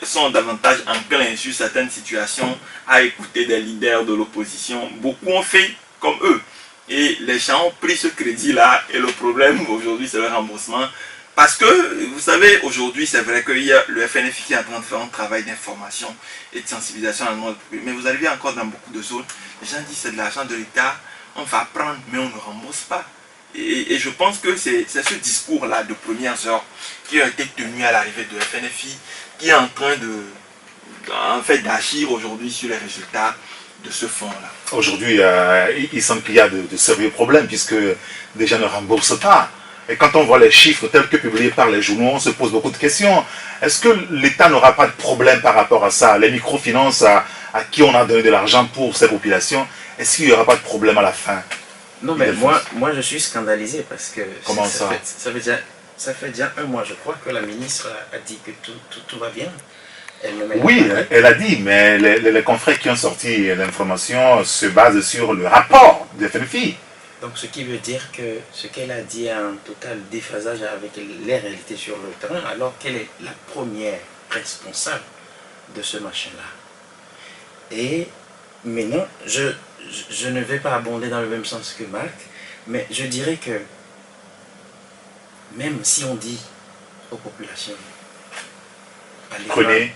sont davantage enclins sur certaines situations à écouter des leaders de l'opposition, beaucoup ont fait comme eux. Et les gens ont pris ce crédit-là et le problème aujourd'hui c'est le remboursement. Parce que, vous savez, aujourd'hui c'est vrai qu'il y a le FNFI qui est en train de faire un travail d'information et de sensibilisation à notre public. Mais vous arrivez encore dans beaucoup de zones, les gens disent c'est de l'argent de l'État, on va prendre mais on ne rembourse pas. Et je pense que c'est ce discours-là de premières heures qui a été tenu à l'arrivée de FNFI qui est en train d'agir aujourd'hui sur les résultats de ce fonds-là. Aujourd'hui, il semble qu'il y a de sérieux problèmes puisque les gens ne remboursent pas. Et quand on voit les chiffres tels que publiés par les journaux, on se pose beaucoup de questions. Est-ce que l'État n'aura pas de problème par rapport à ça? Les microfinances à qui on a donné de l'argent pour ces populations, est-ce qu'il n'y aura pas de problème à la fin? Non, mais moi je suis scandalisé parce que... Comment ça? Ça fait déjà un mois, je crois, que la ministre a dit que tout va bien. Oui, elle a dit, mais les confrères qui ont sorti l'information se basent sur le rapport de FNFI. Donc ce qui veut dire que ce qu'elle a dit est un total déphasage avec les réalités sur le terrain, alors qu'elle est la première responsable de ce machin-là. Et maintenant, je ne vais pas abonder dans le même sens que Marc, mais je dirais que même si on dit aux populations, prenez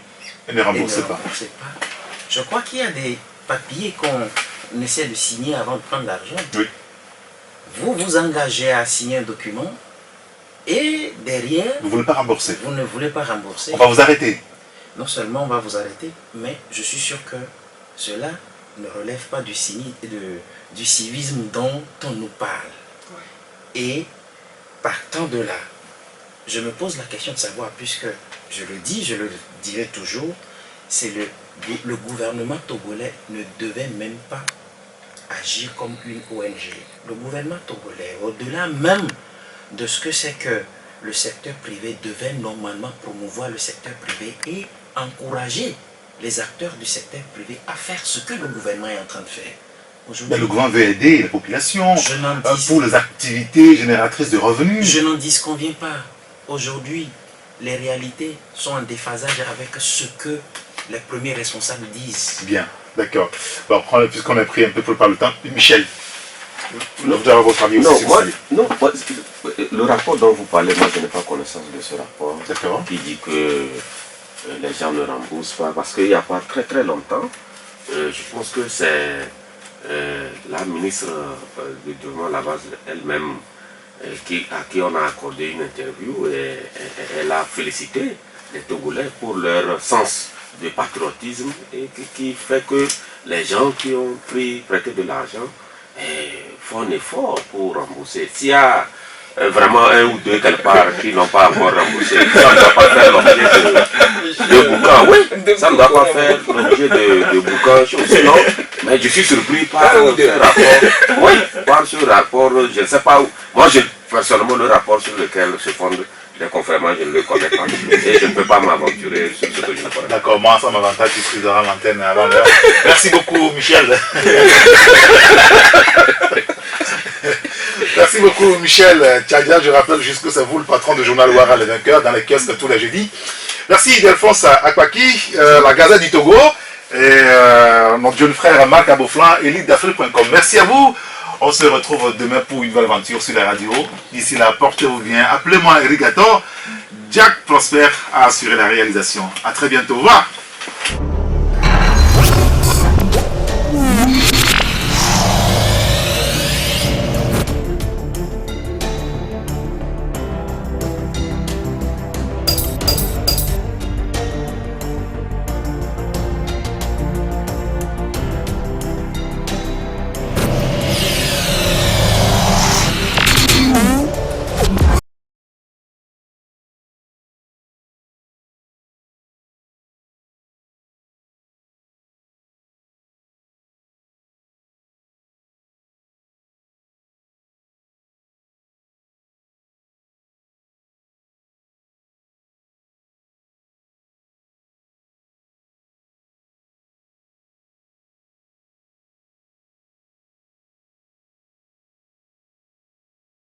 et ne remboursez pas. Je crois qu'il y a des papiers qu'on essaie de signer avant de prendre l'argent. Oui. Vous vous engagez à signer un document et derrière... Vous ne voulez pas rembourser. Vous ne voulez pas rembourser. On va vous arrêter. Non seulement on va vous arrêter, mais je suis sûr que cela ne relève pas du civisme dont on nous parle. Et partant de là, je me pose la question de savoir, puisque je le dis, je le dirai toujours, c'est le gouvernement togolais ne devait même pas agir comme une ONG. Le gouvernement togolais, au-delà même de ce que c'est que le secteur privé, devait normalement promouvoir le secteur privé et encourager les acteurs du secteur privé à faire ce que le gouvernement est en train de faire. Mais le gouvernement veut aider la population pour les activités génératrices de revenus. Je n'en disconviens pas. Aujourd'hui, les réalités sont en déphasage avec ce que les premiers responsables disent. Bien, d'accord. Bon, puisqu'on a pris un peu par le temps, Michel, vous avez votre avis aussi sur ça? Non, le rapport dont vous parlez, moi je n'ai pas connaissance de ce rapport. D'accord. Qui dit que les gens ne remboursent pas, parce qu'il n'y a pas très longtemps, je pense que c'est la ministre du gouvernement, la base elle-même, à qui on a accordé une interview, et elle a félicité les Togolais pour leur sens de patriotisme et qui fait que les gens qui ont prêté de l'argent font un effort pour rembourser. S'il y a vraiment un ou deux quelque part qui n'ont pas encore remboursé, ça ne doit pas faire l'objet de boucan. Oui, ça ne doit pas faire l'objet de boucan. Sinon, mais je suis surpris par ce rapport. Oui, par ce rapport, je ne sais pas où. Moi, personnellement, le rapport sur lequel se fonde Les confrères, moi, je ne le connais pas. Et je ne peux pas m'aventurer sur ce que je ne connais pas. D'accord, moi, ça m'avantage, tu seras l'antenne avant l'heure. Merci beaucoup, Michel. Merci beaucoup, Michel Tchadia. Je rappelle juste que c'est vous le patron du journal Ouara les vainqueurs dans les kiosques tous les jeudis. Merci Delphonse Akwaki, la Gazette du Togo, et notre jeune frère Marc Aboflan, elitedafrique.com. Merci à vous. On se retrouve demain pour une nouvelle aventure sur la radio. D'ici là, portez-vous bien. Appelez-moi Erigator. Jack Prosper a assuré la réalisation. À très bientôt. Au revoir.